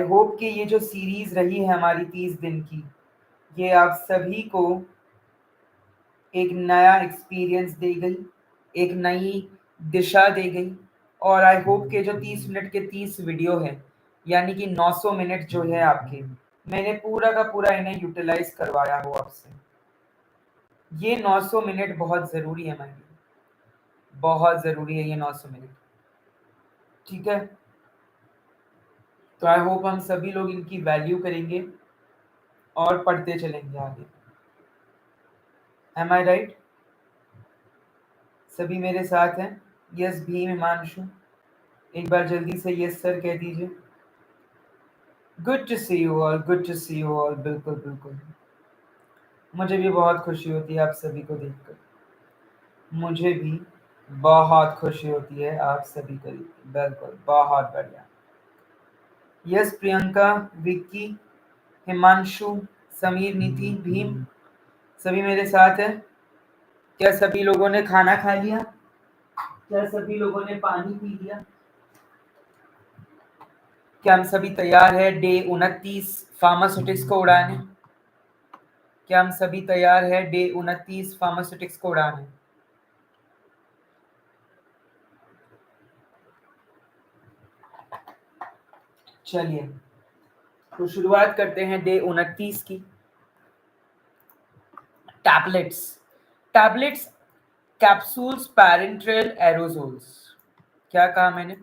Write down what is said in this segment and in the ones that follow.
Hope कि ये जो सीरीज रही है हमारी 30 दिन की, ये आप सभी को एक नया एक्सपीरियंस दे गई, एक नई दिशा दे गई। और आई होप के जो 30 मिनट के 30 वीडियो है, यानी कि 900 मिनट जो है आपके, मैंने पूरा का पूरा इन्हें यूटिलाइज करवाया हो आपसे। ये 900 मिनट बहुत ज़रूरी है मेरे लिए, बहुत ज़रूरी है ये 900 मिनट। ठीक है, तो आई होप हम सभी लोग इनकी वैल्यू करेंगे और पढ़ते चलेंगे आगे। एम आई राइट? सभी मेरे साथ हैं? यस भीम, हिमांशु, एक बार जल्दी से यस सर कह दीजिए। Good to see you all, good to see you all. बिल्कुल बिल्कुल, मुझे भी बहुत खुशी होती है आप सभी को देखकर। मुझे भी बहुत खुशी होती है आप सभी को देखकर। बिल्कुल, बहुत बढ़िया। यस प्रियंका, विक्की, हिमांशु, समीर, नीति, भीम, सभी मेरे साथ है? क्या सभी लोगों ने खाना खा लिया? क्या सभी लोगों ने पानी पी लिया? क्या हम सभी तैयार है डे 29 फार्मास्यूटिक्स को उड़ाने? क्या हम सभी तैयार है डे 29 फार्मास्यूटिक्स को उड़ाने? चलिए, तो शुरुआत करते हैं डे 29 की। Tablets, tablets, capsules, parenteral, aerosols. क्या कहा मैंने?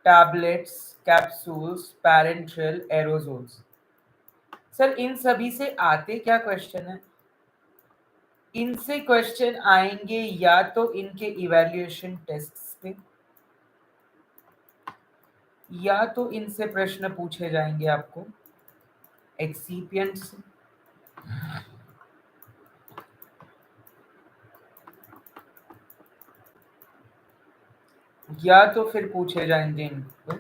Tablets, capsules, parenteral, aerosols. Sir इन सभी से आते क्या क्वेश्चन है? इनसे क्वेश्चन आएंगे या तो इनके इवैल्यूएशन टेस्ट्स पे, या तो इनसे प्रश्न पूछे जाएंगे आपको एक्सीपिएंट से, या तो फिर पूछे जाएंगे इनको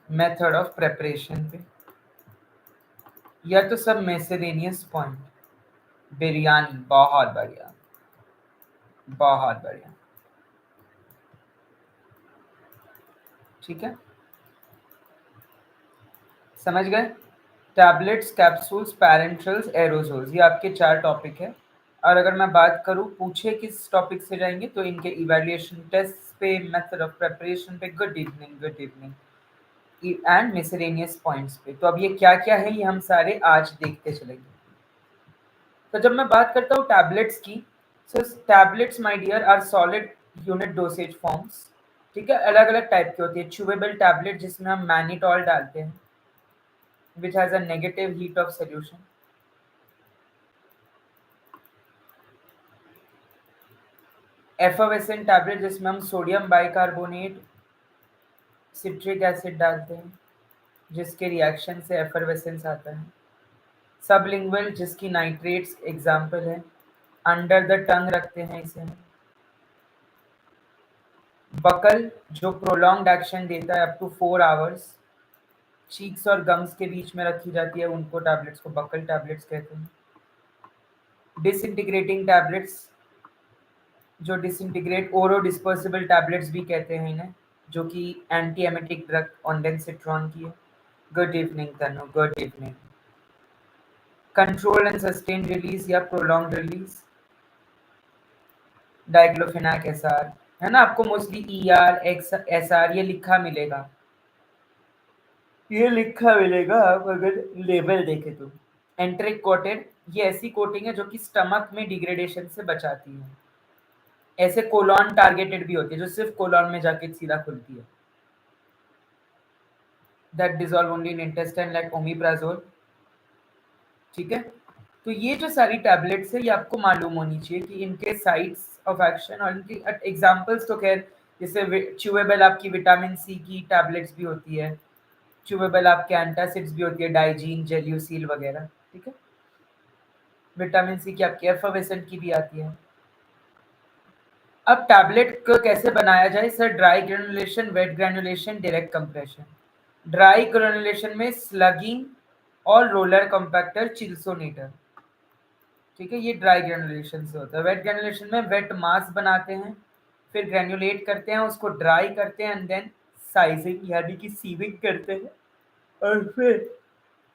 मेथड ऑफ प्रेपरेशन पे, या तो सब मेसेलेनियस पॉइंट। बिरयानी, बहुत बढ़िया, बहुत बढ़िया। ठीक है, समझ गए? टैबलेट्स, कैप्सूल्स, पैरेंट्रल्स, एरोजोल्स, ये आपके 4 टॉपिक है। और अगर मैं बात करूं पूछे किस टॉपिक से जाएंगे, तो इनके इवैल्यूएशन टेस्ट पे, मेथड ऑफ प्रेपरेशन पे, good evening, good evening, and miscellaneous points पे। तो अब ये क्या क्या है ये हम सारे आज देखते चलेंगे। तो जब मैं बात करता हूँ टैबलेट्स की, so tablets my dear are solid unit dosage forms. ठीक है, अलग अलग टाइप की होती है। च्यूवेबल टैबलेट जिसमें हम मैनिटॉल डालते हैं, which has a negative heat of solution. Effervescent tablet जिसमें हम सोडियम बाइकार्बोनेट, सिट्रिक एसिड डालते हैं, जिसके रिएक्शन से एफर्वेसेंस आता है। सबलिंगुअल जिसकी नाइट्रेट्स एग्जाम्पल है। अंडर द टंग रखते हैं इसे। बकल जो प्रोलॉन्ग्ड एक्शन देता है अप टू 4 आवर्स, चीक्स और गम्स के बीच में रखी जाती है, उनको टैबलेट्स को बकल टैबलेट्स कहते हैं। डिसइंटीग्रेटिंग टैबलेट्स जो डिसइंटीग्रेट, ओरो डिस्पर्सिबल टैबलेट्स भी कहते हैं इन्हें, जो कि एंटी एमेटिक ड्रग ऑन्डेंसिट्रॉन की है। Good evening Tanu, good evening. Control and sustain release या प्रोलॉन्ग रिलीज, डाइक्लोफेनाक एसआर, है ना? आपको मोस्टली ईआर एक्स एसआर ये लिखा मिलेगा, ये लिखा मिलेगा आप अगर लेबल देखे तो। एंट्रिक कोटेड, ये ऐसी कोटिंग है जो कि स्टमक में डिग्रेडेशन से बचाती है। ऐसे कोलॉन टारगेटेड भी होती है जो सिर्फ कोलॉन में जाके सीधा खुलती है। That dissolve only in intestine like omeprazole. ठीक है, तो ये जो सारी टैबलेट्स है ये आपको मालूम होनी चाहिए कि इनके साइट्स ऑफ एक्शन और इनकी एग्जांपल्स तो खैर, जैसे च्यूवेबल आपकी विटामिन सी की टैबलेट्स भी होती है, च्यूवेबल आपके एंटासिड्स भी होती है, डाइजीन, जेल्यूसिल वगैरह। ठीक है, विटामिन सी की आपकी एफर्वेसेंट की भी आती है। अब टैबलेट को कैसे बनाया जाए sir? Dry granulation, wet granulation, direct compression. Dry granulation में स्लगिंग और रोलर कॉम्पैक्टर, चिल्सोनेटर। ठीक है, ये ड्राई ग्रेनुलेशन से होता है। वेट ग्रेनुलेशन में वेट मास बनाते हैं, फिर ग्रेनुलेट करते हैं, उसको ड्राई करते हैं, एंड देन साइजिंग यानी कि सीविंग करते हैं। और फिर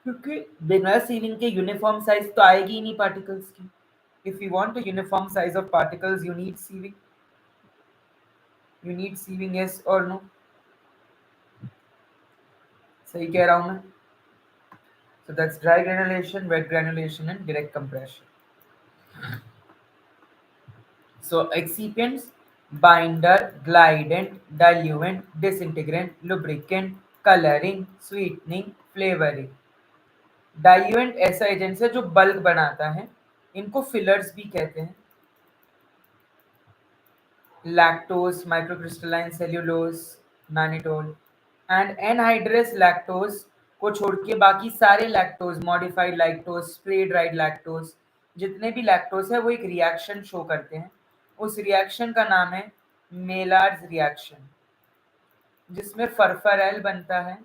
क्योंकि बिना सीविंग के यूनिफॉर्म साइज तो आएगी ही नहीं पार्टिकल्स की. If you want a uniform size of particles, you need sieving. You need sieving, yes or no? सही कह रहा हूँ मैं. So that's dry granulation, wet granulation, and direct compression. So excipients: binder, glidant, diluent, disintegrant, lubricant, coloring, sweetening, flavoring. Diluent ऐसा agent है जो bulk बनाता है. इनको फिलर्स भी कहते हैं. Lactose, microcrystalline cellulose, mannitol and anhydrous lactose को छोड़ के बाकी सारे lactose, modified lactose, spray dried lactose, जितने भी लैक्टोज है वो एक रिएक्शन शो करते हैं. उस रिएक्शन का नाम है मेलार्ड्स रिएक्शन, जिसमें फरफरेल बनता है.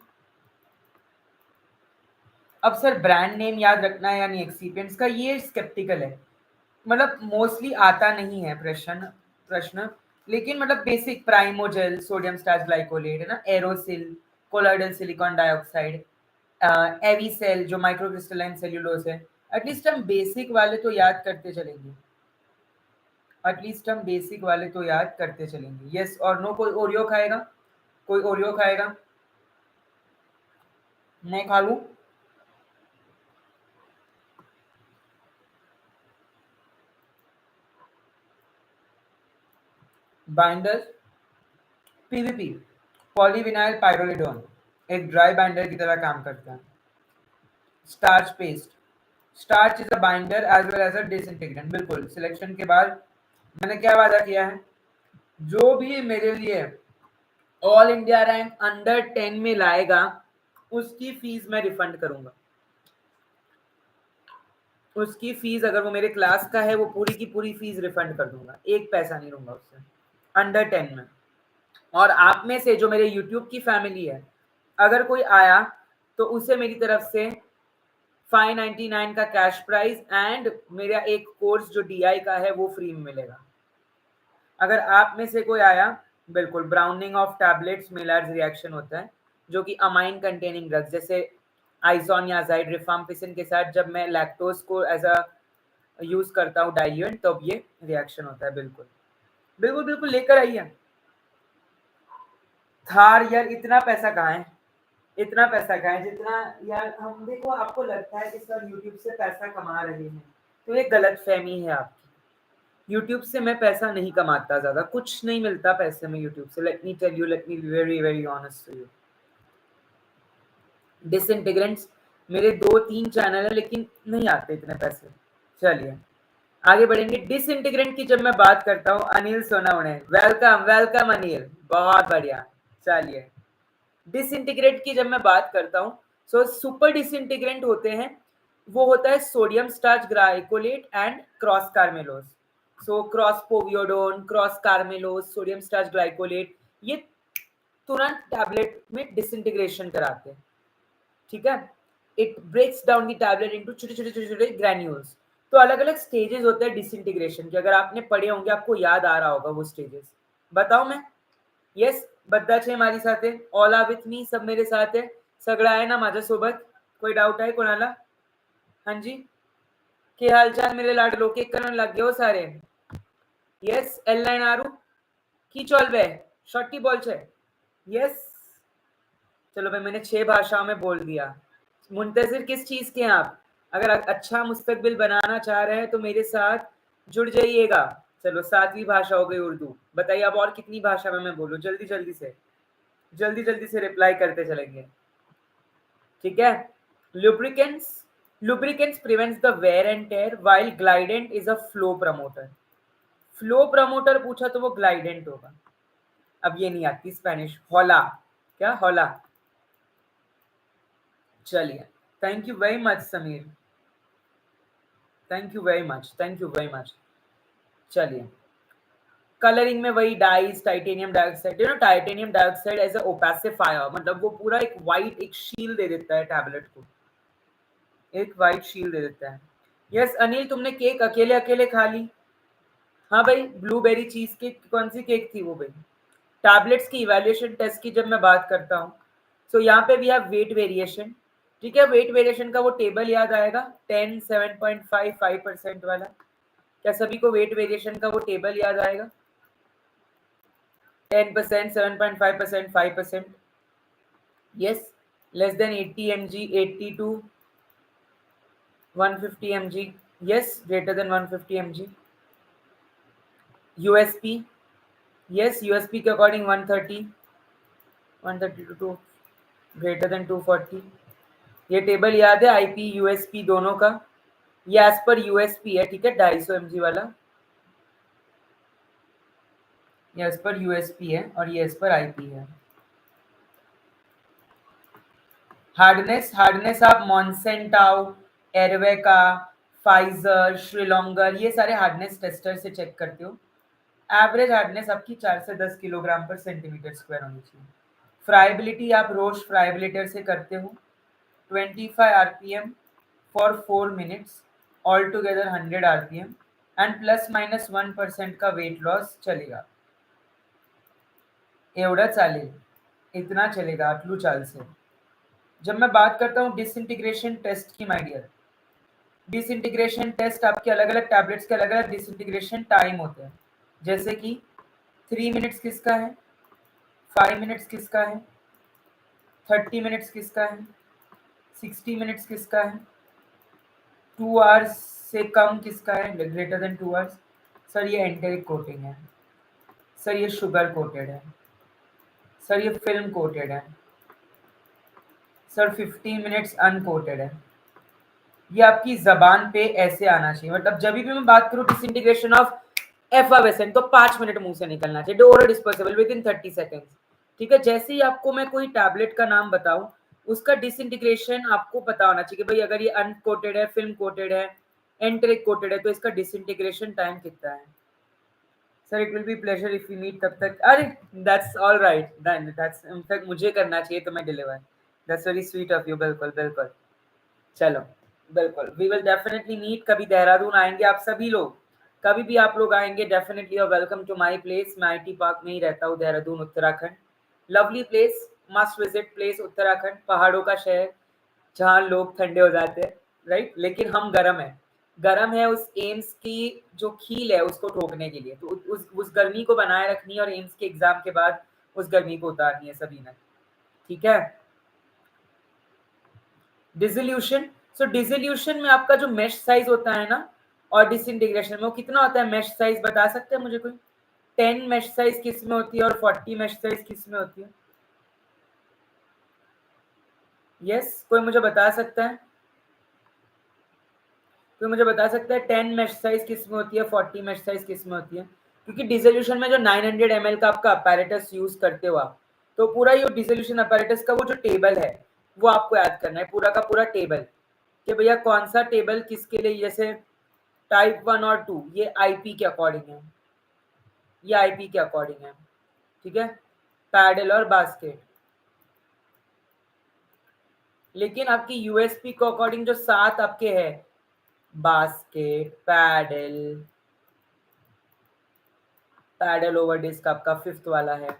अब सर ब्रांड नेम याद रखना है यानी एक्सीपिएंट्स का, ये स्केप्टिकल है. मतलब मोस्टली आता नहीं है प्रश्न लेकिन मतलब बेसिक प्राइमोजेल, सोडियम स्टार्च ग्लाइकोलेट है ना, एरोसिल, कोलॉइडल सिलिकॉन डाइऑक्साइड, एविसेल जो माइक्रोक्रिस्टलाइन सेल्यूलोज है. एटलीस्ट हम बेसिक वाले तो याद करते चलेंगे. यस और नो. कोई ओरियो खाएगा? मैं खा लूं? बाइंडर पीवीपी, पॉलीविनाइल पाइरोलिडोन, एक ड्राई बाइंडर की तरह काम करता है. Starch paste, starch is a binder as well as a disintegrant. बिल्कुल. सिलेक्शन के बाद मैंने क्या वादा किया है, जो भी मेरे लिए ऑल इंडिया रैंक अंडर 10 में लाएगा उसकी फीस मैं रिफंड करूंगा. उसकी फीस अगर वो मेरे क्लास का है वो पूरी की पूरी फीस रिफंड कर दूंगा. एक पैसा नहीं लूंगा उससे अंडर 10 में. और आप में से जो मेरे यूट्यूब की फैमिली है, अगर कोई आया तो उसे मेरी तरफ से 599 का कैश प्राइस एंड मेरा एक कोर्स जो डीआई का है वो फ्री में मिलेगा. अगर आप में से कोई आया, बिल्कुल. ब्राउनिंग ऑफ टैबलेट्स मेलार्ड्स रिएक्शन होता है जो कि अमाइन कंटेनिंग ड्रग्स जैसे आइसोनियाजाइड, रिफाम्पिसिन के साथ जब मैं लैक्टोज को एज अ यूज करता हूँ डाइल्यूएंट, तब ये रिएक्शन होता है. बिल्कुल बिल्कुल बिल्कुल लेकर आइए. थार यार इतना पैसा कहाँ है, जितना यार हम देखो आपको लगता है कि सर यूट्यूब से पैसा कमा रहे हैं, तो ये गलत फहमी है आपकी. यूट्यूब से मैं पैसा नहीं कमाता, ज्यादा कुछ नहीं मिलता पैसे में यूट्यूब से. Let me tell you, let me be very very honest to you. Disintegrants मेरे 2-3 चैनल है लेकिन नहीं आते इतने पैसे. चलिए आगे बढ़ेंगे. डिसइंटीग्रेंट की जब मैं बात करता हूँ, अनिल सोनावणे, वेलकम वेलकम अनिल, बहुत बढ़िया. चलिए डिसइंटीग्रेट की जब मैं बात करता हूँ, सो सुपर डिसइंटीग्रेंट होते हैं, वो होता है sodium starch glycolate and croscarmellose. So crospovidone, croscarmellose, sodium starch glycolate, ये तुरंत टैबलेट में डिसइंटीग्रेशन कराते हैं. ठीक है. It breaks down the tablet into छोटे छोटे छोटे छोटे ग्रैन्यूल्स. तो अलग अलग स्टेजेस होते हैं डिसइंटीग्रेशन के. अगर आपने पढ़े होंगे आपको याद आ रहा होगा वो स्टेजेस. बताओ मैं. येस बद्दा छे माझी साथे, ऑल आर विथ मी, सब मेरे साथ है. सगळं आहे ना माझ्यासोबत? कोई डाउट आहे कोणाला? हाँ जी. के हालचाल मेरे लाडलो, केक करने लग गए हो सारे? यस एल लाइन आरू की चलबे शॉर्टी बॉल छे. यस चलो भाई मैंने 6 भाषाओं में बोल दिया. मुंतजिर किस चीज के हैं आप? अगर अच्छा मुस्तकबिल बनाना चाह रहे हैं तो मेरे साथ जुड़ जाइएगा. चलो 7वीं भाषा हो गई उर्दू. बताइए अब और कितनी भाषा में मैं बोलूं? जल्दी जल्दी से रिप्लाई करते चलेंगे. ठीक है. Lubricants prevents the wear and tear while glidant is a flow promoter. Flow promoter पूछा तो वो ग्लाइडेंट होगा. अब ये नहीं आती स्पेनिश. हॉला, क्या हॉला? चलिए thank you very much Sameer, thank you very much. चलिए कलरिंग में वही dyes, titanium dioxide. You know titanium dioxide as a opacifier, मतलब वो पूरा एक वाइट एक शील दे देता है टैबलेट को, एक वाइट शील दे देता है. यस अनिल तुमने केक अकेले अकेले खा ली? हाँ भाई ब्लूबेरी चीज केक. कौन सी केक थी वो भाई? टैबलेट्स की इवैल्यूएशन टेस्ट की जब मैं बात करता हूँ, सो यहाँ पे भी आप वेट वेरिएशन, ठीक है, वेट वेरिएशन का वो टेबल याद आएगा 10 7.55% वाला, क्या सभी को वेट वेरिएशन का वो टेबल याद आएगा? 10%, 7.5%, 5%, yes, less than 80 mg, 80 to 150 mg, yes, greater than 150 mg. USP, yes, USP के अकॉर्डिंग 130 to 2 greater than 240, ये टेबल याद है आईपी यूएसपी दोनों का, ये एज पर यूएसपी है, ठीक है, 250 mg वाला, ये एज पर यूएसपी है और ये एज पर आईपी है। हार्डनेस आप मॉन्सेंटाउ, एरवेका, फाइजर, श्रीलोंगर, ये सारे हार्डनेस टेस्टर से चेक करते हो। एवरेज हार्डनेस आपकी 4 से 10 किलोग्राम पर सेंटीमीटर स्क्वायर होनी चाहिए। फ्राइबिलिटी आप रोश फ्राइबिलिटर से करते हो, 25 RPM for 4 minutes, all together 100 RPM and ±1% का वेट लॉस चलेगा, एवढं चालेल, इतना चलेगा आटलू चाल से। जब मैं बात करता हूँ डिसइंटीग्रेशन टेस्ट की, माय डियर, डिसइंटीग्रेशन टेस्ट आपके अलग अलग टैबलेट्स के अलग अलग डिसइंटीग्रेशन टाइम होते हैं, जैसे कि 3 मिनट्स किसका है, 5 मिनट्स किसका है, 30 मिनट्स किसका है, 60 मिनट्स किसका है, 2 आवर्स से कम किसका है, ग्रेटर देन 2 आवर्स। सर ये एंटेरिक कोटिंग है, सर ये शुगर कोटेड है, सर ये फिल्म कोटेड है, सर 15 मिनट्स अनकोटेड है। ये आपकी जबान पे ऐसे आना चाहिए, मतलब जब भी मैं बात करूं डिसइंटीग्रेशन ऑफ एफावेसेंट तो 5 मिनट मुंह से निकलना चाहिए, oral dispersible with in 30 seconds, ठीक है। जैसे ही आपको मैं कोई टैबलेट का नाम बताऊं, उसका डिसइंटीग्रेशन आपको पता होना चाहिए कि भाई अगर ये अनकोटेड है, फिल्म कोटेड है, एंटेरिक कोटेड है, तो इसका डिसइंटीग्रेशन टाइम कितना है। Sir it will be pleasure if you meet, तब तक, अरे that's all right, that's in fact मुझे करना चाहिए तो मैं deliver, that's very sweet of you, बिल्कुल बिल्कुल, चलो बिल्कुल, वी विल डेफिनेटली मीट, कभी देहरादून आएंगे आप सभी लोग, कभी भी आप लोग आएंगे डेफिनेटली और वेलकम टू माय प्लेस। मैं आईटी पार्क में ही रहता हूँ, Dehradun Uttarakhand, lovely place, must visit place Uttarakhand, पहाड़ों का शहर जहाँ लोग ठंडे हो जाते हैं, राइट, लेकिन हम गर्म है, गर्म है उस एम्स की जो खील है उसको ठोकने के लिए, तो उस गर्मी को बनाए रखनी है और एम्स के एग्जाम के बाद उस गर्मी को उतारनी है सभी ने, ठीक है। डिसोल्यूशन, सो डिसोल्यूशन में आपका जो मेश साइज होता है ना, और डिसइंटीग्रेशन में वो कितना होता है, मेश साइज बता सकते हैं मुझे कोई? 10 मेश साइज किस में होती है और 40 मेश साइज किस में होती है? यस, कोई मुझे बता सकता है? कोई मुझे बता सकता है 10 मेश साइज किस में होती है, 40 मेश साइज किस में होती है? क्योंकि डिसोल्यूशन में जो 900 ml का आपका अपैरेटस यूज करते हो आप, तो पूरा ये डिसोल्यूशन अपैरेटस का वो जो टेबल है वो आपको याद करना है, पूरा का पूरा टेबल, कि भैया कौन सा टेबल किसके लिए, जैसे टाइप 1 और 2 ये आईपी के अकॉर्डिंग है, ये आईपी के अकॉर्डिंग है, ठीक है, पैडल और बास्केट। लेकिन आपकी यूएसपी के अकॉर्डिंग जो 7 आपके है, basket, paddle, paddle over disc आपका 5th वाला है।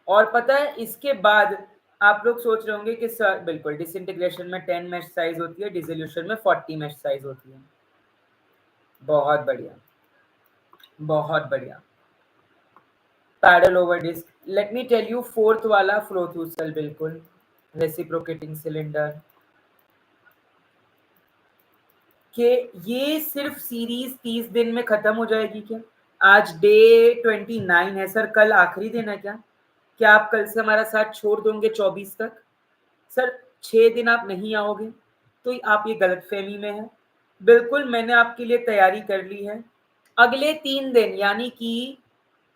और पता है इसके बाद आप लोग सोच रहे होंगे कि सर बिल्कुल डिसइंटीग्रेशन में 10 मेश साइज होती है, डिसोल्यूशन में 40 मेश साइज होती है। बहुत बढ़िया, बहुत बढ़िया। Paddle over disc, let me tell you, 4th वाला फ्लो थ्रू सेल, बिल्कुल रेसिप्रोकेटिंग सिलेंडर, कि ये सिर्फ सीरीज 30 दिन में खत्म हो जाएगी क्या? आज डे 29 है सर, कल आखिरी दिन है क्या आप कल से हमारा साथ छोड़ दोगे 24 तक? सर 6 दिन आप नहीं आओगे तो आप ये गलतफहमी में है, बिल्कुल मैंने आपके लिए तैयारी कर ली है। अगले 3 दिन यानी कि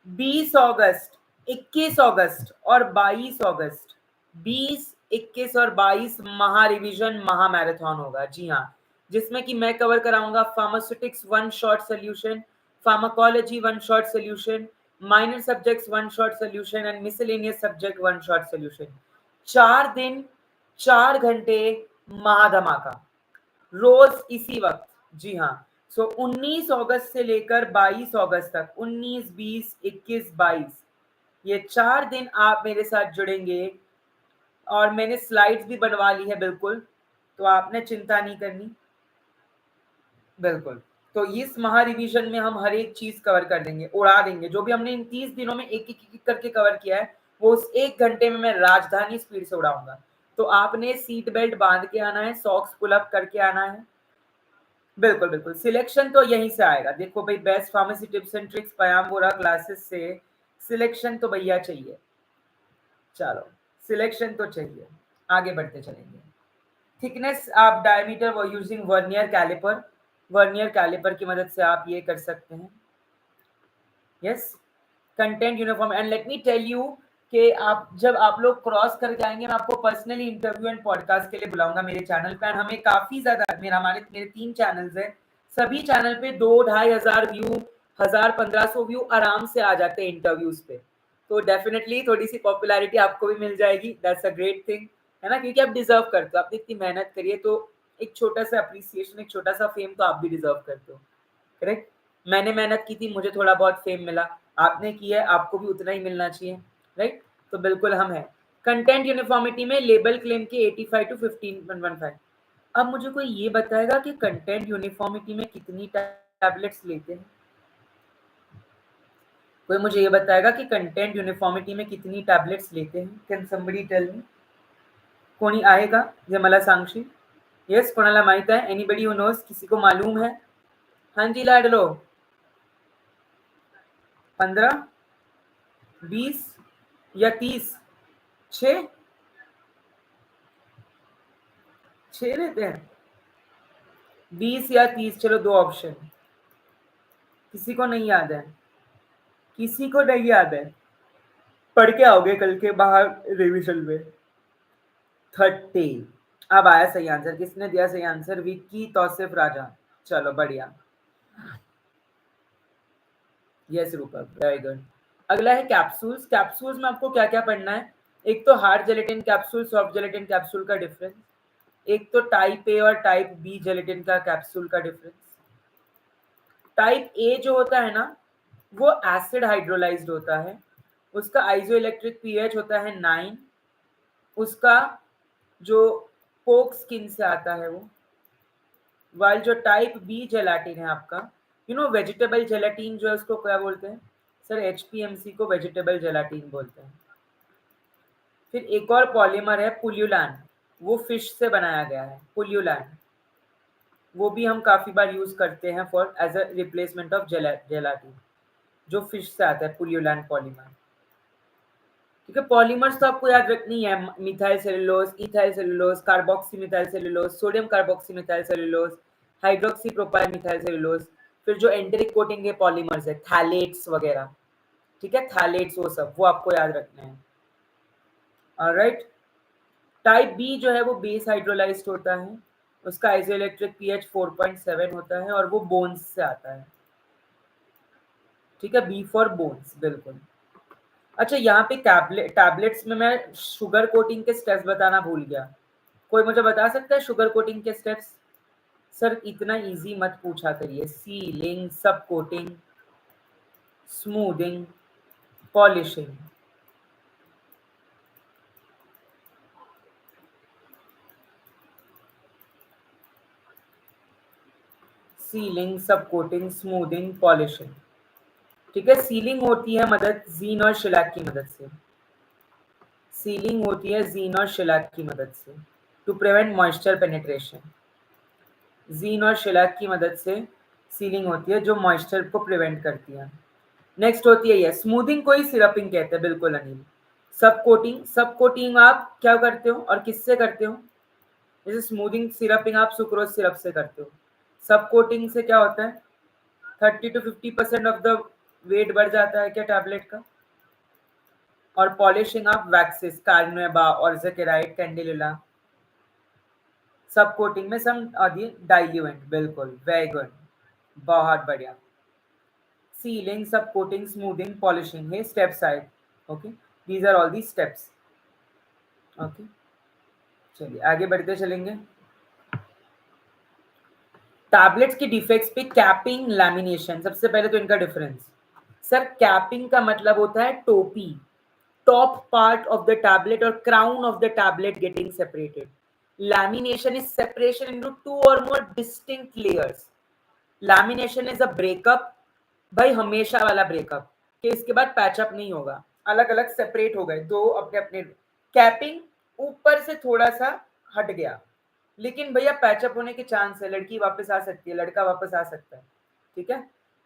20 अगस्त, 21 अगस्त और 22 अगस्त, 20, 21 और 22 महा रिवीजन महा मैराथन होगा, जी हाँ, जिसमें कि मैं कवर कराऊंगा pharmaceutics 1 short solution, pharmacology 1 short solution, minor subjects 1 short solution and miscellaneous subject 1 short solution. 4 दिन 4 घंटे महाधमाका, रोज इसी वक्त, जी हाँ। सो 19 अगस्त से लेकर 22 अगस्त तक, 19, 20, 21, 22 ये 4 दिन आप मेरे साथ जुड़ेंगे और मैंने स्लाइड्स भी बनवा ली है बिल्कुल, तो आपने चिंता नहीं करनी। बिल्कुल, तो इस महा रिवीजन में हम हर एक चीज कवर कर देंगे, उड़ा देंगे। जो भी हमने इन 30 दिनों में एक एक करके कवर किया है वो उस 1 घंटे में मैं राजधानी स्पीड से उड़ाऊंगा। तो आपने सीट बेल्ट बांध के आना है, सॉक्स पुल अप करके आना है। बिल्कुल बिल्कुल, सिलेक्शन तो यहीं से आएगा। देखो भाई, best pharmacy tips and tricks Payam Bora classes से सिलेक्शन तो भैया चाहिए। चलो, सिलेक्शन तो चाहिए, आगे बढ़ते चलेंगे। थिकनेस आप डायमीटर वो using vernier caliper, vernier caliper की मदद से आप ये कर सकते हैं। Yes, content uniform. And let me tell you कि आप जब आप लोग क्रॉस करके आएंगे, मैं आपको पर्सनली इंटरव्यू एंड पॉडकास्ट के लिए बुलाऊंगा मेरे चैनल पे। हमें काफी ज्यादा मेरे 3 चैनल्स हैं, सभी चैनल पे 2-2,500 व्यू, 1,000-1,500 व्यू आराम से आ जाते हैं इंटरव्यूज पे। तो डेफिनेटली थोड़ी सी पॉपुलैरिटी आपको भी मिल जाएगी। दैट्स अ ग्रेट थिंग, है ना, क्योंकि आप डिजर्व करते हो। आपने इतनी मेहनत करी है, तो एक छोटा सा अप्रिसिएशन, एक छोटा सा फेम तो आप भी डिजर्व करते हो। करेक्ट, मैंने मेहनत की थी, मुझे थोड़ा बहुत फेम मिला, आपने की है, आपको भी उतना ही मिलना चाहिए। राइट, तो बिल्कुल हम हैं। कंटेंट यूनिफॉर्मिटी में लेबल क्लेम के 85 टू 15.15। अब मुझे कोई ये बताएगा कि कंटेंट यूनिफॉर्मिटी में कितनी टैबलेट्स लेते हैं? कोई मुझे ये बताएगा कि कंटेंट यूनिफॉर्मिटी में कितनी टैबलेट्स लेते हैं? Can somebody tell me? कोणी आएगा? जे मला सांगशील? यस, कोणाला माहित आहे? Anybody who knows? किसी को मालूम है? हाँ जी लाडलो। 15, 20 या 30? 6? 6 लेते हैं? 20 या 30? चलो, 2 ऑप्शन। किसी को नहीं याद है? किसी को नहीं याद है? पढ़ के आओगे कल के बाहर रिविजन में। 30। अब आया सही आंसर। किसने दिया सही आंसर? विक्की तौसिफ राजा। चलो बढ़िया। यस रूपक, वेरी गुड। अगला है कैप्सूल्स। कैप्सूल्स में आपको क्या क्या पढ़ना है? एक तो hard gelatin capsule, soft gelatin capsule का डिफरेंस। एक तो टाइप ए और टाइप बी जेलेटिन का कैप्सूल का डिफरेंस। टाइप ए जो होता है ना, वो एसिड हाइड्रोलाइज्ड होता है, उसका आइसोइलेक्ट्रिक पीएच होता है 9, उसका जो पोक स्किन से आता है वो। वाइल जो टाइप बी जेलाटिन है आपका, वेजिटेबल जेलाटिन जो है उसको क्या बोलते हैं? सर एचपीएमसी को वेजिटेबल जेलाटिन बोलते हैं। फिर एक और पॉलीमर है पुल्यूलान, वो फिश से बनाया गया है पुल्यूलान। वो भी हम काफी बार यूज करते हैं for as a replacement of gelatin, जो फिश से आता है पुल्यूलान पॉलीमर। ठीक है, पॉलीमर्स तो आपको याद रखनी है। Methyl cellulose, ethyl cellulose, carboxy methyl cellulose, sodium carboxy methyl cellulose, hydroxy propyl methyl cellulose. फिर जो एंटेरिक कोटिंग के पॉलीमर्स है, थैलेट्स वगैरह। ठीक है, थैलेट्स वो सब, वो आपको याद रखना है। ऑलराइट, टाइप बी जो है वो बेस हाइड्रोलाइज्ड होता है, उसका आइसोइलेक्ट्रिक पीएच 4.7 होता है और वो बोन्स से आता है। ठीक है, बी फॉर बोन्स, बिल्कुल। अच्छा, यहाँ पे टैबलेट्स में मैं शुगर कोटिंग के स्टेप्स बताना भूल गया। कोई मुझे बता सकता है शुगर कोटिंग के स्टेप्स? सर इतना इजी मत पूछा करिए। सीलिंग, सब कोटिंग, स्मूदिंग, पॉलिशिंग। सीलिंग, सब कोटिंग, स्मूदिंग, पॉलिशिंग। ठीक है, सीलिंग होती है मदद जीन और शिलाक की मदद से। सीलिंग होती है जीन और शिलाक की मदद से, to prevent moisture penetration. Zein और शिलाक की मदद से सीलिंग होती है, जो मॉइस्चर को प्रिवेंट करती है। नेक्स्ट होती है ये स्मूदिंग, को ही सिरपिंग कहते हैं, बिल्कुल अनिल। सब कोटिंग, सब कोटिंग आप क्या करते हो और किससे करते हो? जैसे स्मूदिंग सिरपिंग आप सुक्रोज सिरप से करते हो। सब कोटिंग से क्या होता है? 30 to 50% ऑफ द वेट बढ़ जाता है क्या टैबलेट का? और पॉलिशिंग आप वैक्सेस, कार्बोनेबा और जेकेराइट, कैंडिलुला। सब कोटिंग में सम डाइल्यूएंट, बिल्कुल, वेरी गुड, बहुत बढ़िया। सीलिंग, सब कोटिंग, स्मूदिंग, पॉलिशिंग, है स्टेप्स आए। Okay, these are all the steps. Okay, चलिए आगे बढ़ते चलेंगे। टैबलेट्स के डिफेक्ट्स पे कैपिंग, लैमिनेशन। सबसे पहले तो इनका डिफरेंस। सर कैपिंग का मतलब होता है टोपी, top part of the tablet or crown of the tablet getting separated. Lamination is separation into two or more distinct layers. Lamination is a breakup, भाई हमेशा वाला ब्रेकअप कि इसके बाद पैचअप नहीं होगा, अलग अलग सेपरेट हो गए दो अपने अपने, कैपिंग ऊपर से थोड़ा सा हट गया, लेकिन भैया पैचअप होने के चांस है, लड़की वापस आ सकती है, लड़का वापस आ सकता है, ठीक है.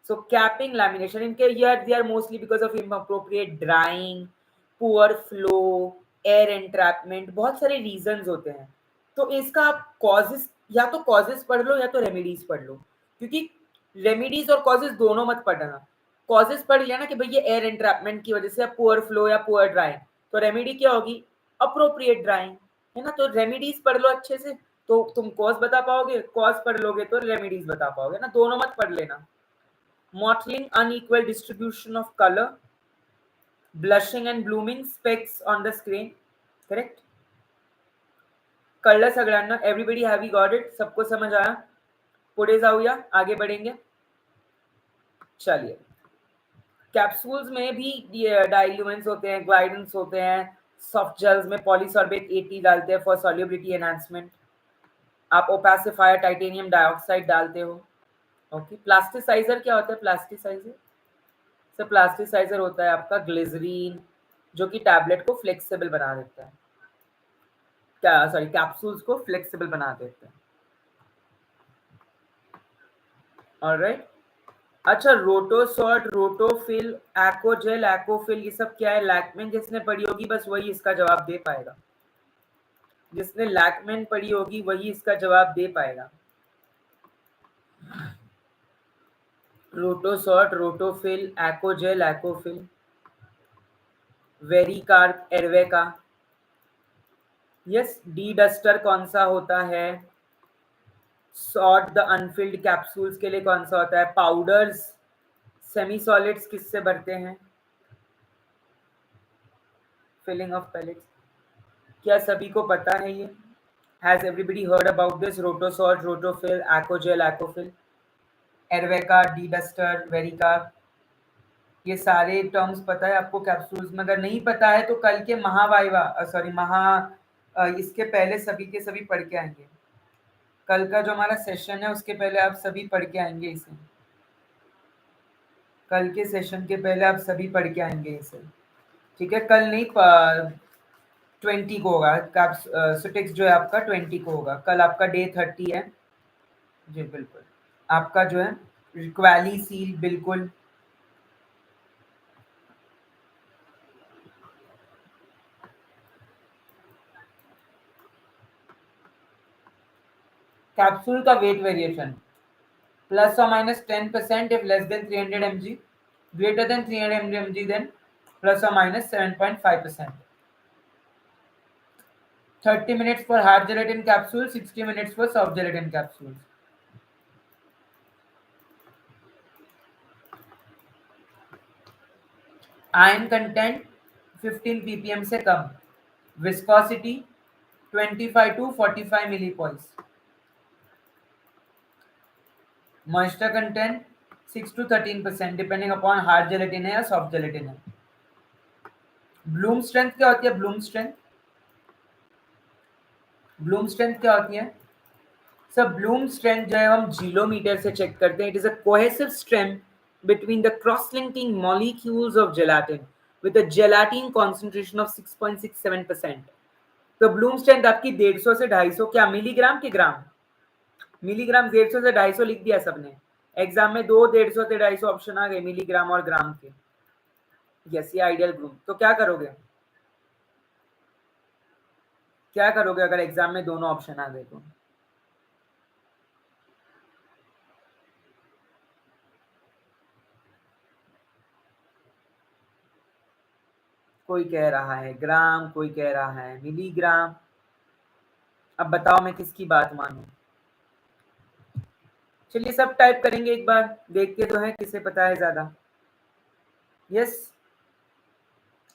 सो कैपिंग लैमिनेशन इनके ईयर they are mostly because of inappropriate drying, poor flow, air entrapment, बहुत सारे रीजंस होते हैं. तो इसका आप कॉजेस या तो कॉजेस पढ़ लो या तो रेमेडीज पढ़ लो, क्योंकि रेमेडीज और कॉजेस दोनों मत पढ़ना. कॉजेस पढ़ लिया ना कि भाई ये एयर एंट्रैपमेंट की वजह से पुअर फ्लो या पुअर ड्राइंग, तो रेमेडी क्या होगी, अप्रोप्रिएट ड्राइंग, है ना. तो रेमेडीज पढ़ लो अच्छे से तो तुम कॉज बता पाओगे, कॉज पढ़ लोगे तो रेमेडीज बता पाओगे ना, दोनों मत पढ़ लेना. Mottling, unequal distribution of colour, blushing and blooming, specs on the screen, correct. कळलं सगळ्यांना, everybody have you got it, सबको समझ आया. पुढे जाऊया, आगे बढ़ेंगे. चलिए, कैप्सूल्स में भी डाइल्यूमेंट्स होते हैं, ग्लाइडेंस होते हैं, सॉफ्ट जेल्स में पॉलीसॉर्बेट 80 डालते हैं फॉर सॉल्युबिलिटी एनहांसमेंट. आप ओपेसिफायर टाइटेनियम डाइऑक्साइड डालते हो. ओके. प्लास्टिसाइजर क्या होता है, प्लास्टिसाइजर से प्लास्टिसाइजर होता है आपका ग्लिसरीन, जो कि टैबलेट को फ्लेक्सिबल बना देता है, क्या सॉरी कैप्सूल्स को फ्लेक्सिबल बना देते हैं. ऑलराइट. अच्छा, रोटोसॉर्ट, रोटोफिल, एक्कोजेल, एक्कोफिल, ये सब क्या है, लैक्मेन जिसने पढ़ी होगी बस वही इसका जवाब दे पाएगा. जिसने लैक्मेन पढ़ी होगी वही इसका जवाब दे पाएगा. रोटोसॉर्ट, Rotofil, Accogel, एक्कोफिल, वेरिकार्प, एरवेका. Yes. D duster कौन सा होता है, सॉर्ट द अनफिल्ड कैप्सूल्स के लिए कौन सा होता है, पाउडर्स, सेमी सॉलिड्स किससे भरते हैं, फिलिंग ऑफ पैलेट्स. क्या सभी को पता है ये, has everybody heard about this, Rotosort, Rotofil, Accogel, Accofil, Erweka, deduster, Vericap, ये सारे टर्म्स पता है आपको कैप्सूल्स में. अगर नहीं पता है तो कल के महावाइवा सॉरी इसके पहले सभी के सभी पढ़ के आएंगे. कल का जो हमारा सेशन है उसके पहले आप सभी पढ़ के आएंगे इसे. कल के सेशन के पहले आप सभी पढ़ के आएंगे इसे, ठीक है. कल नहीं 20 को होगा, सुटेक्स जो है आपका 20 को होगा. कल आपका डे 30 है जी. बिल्कुल आपका जो है क्वाली सील, बिल्कुल. कैप्सूल का weight variation plus or minus 10% if less than 300 mg, greater than 300 mg then plus or minus 7.5%. 30 minutes for hard gelatin capsules, 60 minutes for soft gelatin capsules. Iron content 15 ppm से कम, viscosity 25 to 45 millipoise, moisture content 6 to 13% depending upon hard gelatin है या soft gelatin है. Bloom strength क्या होती है, Bloom strength, Bloom strength क्या होती है सर, ब्लूम स्ट्रेंथ जो है हम जीलोमीटर से चेक करते हैं. It is a cohesive strength between the cross-linking molecules of gelatin with a gelatin concentration of 6.67%. तो ब्लूम स्ट्रेंथ आपकी 150 से 250, क्या मिलीग्राम के ग्राम, मिलीग्राम. 150 से 250 लिख दिया सबने एग्जाम में, 150 से 250 ऑप्शन आ गए मिलीग्राम और ग्राम के. यस, ये आइडियल ग्रुप. तो क्या करोगे, क्या करोगे अगर एग्जाम में दोनों ऑप्शन आ गए तो, कोई कह रहा है ग्राम, कोई कह रहा है मिलीग्राम. अब बताओ मैं किसकी बात मानूं. चलिए सब टाइप करेंगे एक बार, देखते तो है किसे पता है ज्यादा. यस.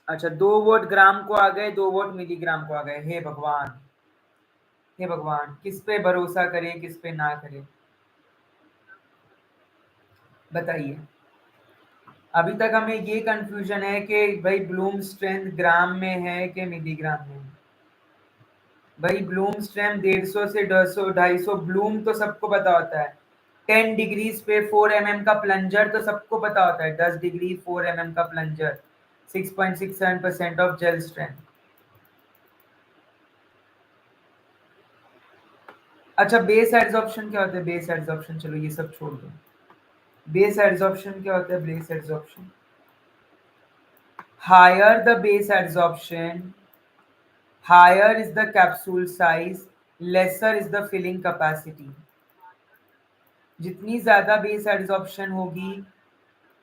अच्छा, 2 वोट ग्राम को आ गए, 2 वोट मिलीग्राम को आ गए. हे भगवान, हे भगवान, किस पे भरोसा करें किस पे ना करें, बताइए. अभी तक हमें ये कंफ्यूजन है कि भाई ब्लूम स्ट्रेंथ ग्राम में है कि मिलीग्राम में है। भाई ब्लूम स्ट्रेंथ 150 से 250 250 ब्लूम तो सबको पता होता है। 10 डिग्रीज पे 4 mm का प्लंजर तो सबको पता होता है। 10 डिग्री 4 mm का प्लंजर 6.67% ऑफ जेल स्ट्रेंथ। अच्छा बेस एड्सॉर्प्शन क्या होता है? बेस एड्सॉर्प्शन चलो ये सब छोड़ दो। बेस एड्सॉर्प्शन क्या होता है? Base adsorption, higher the base adsorption, higher is the capsule size, lesser is the filling capacity। जितनी ज्यादा बेस एड्सॉर्प्शन होगी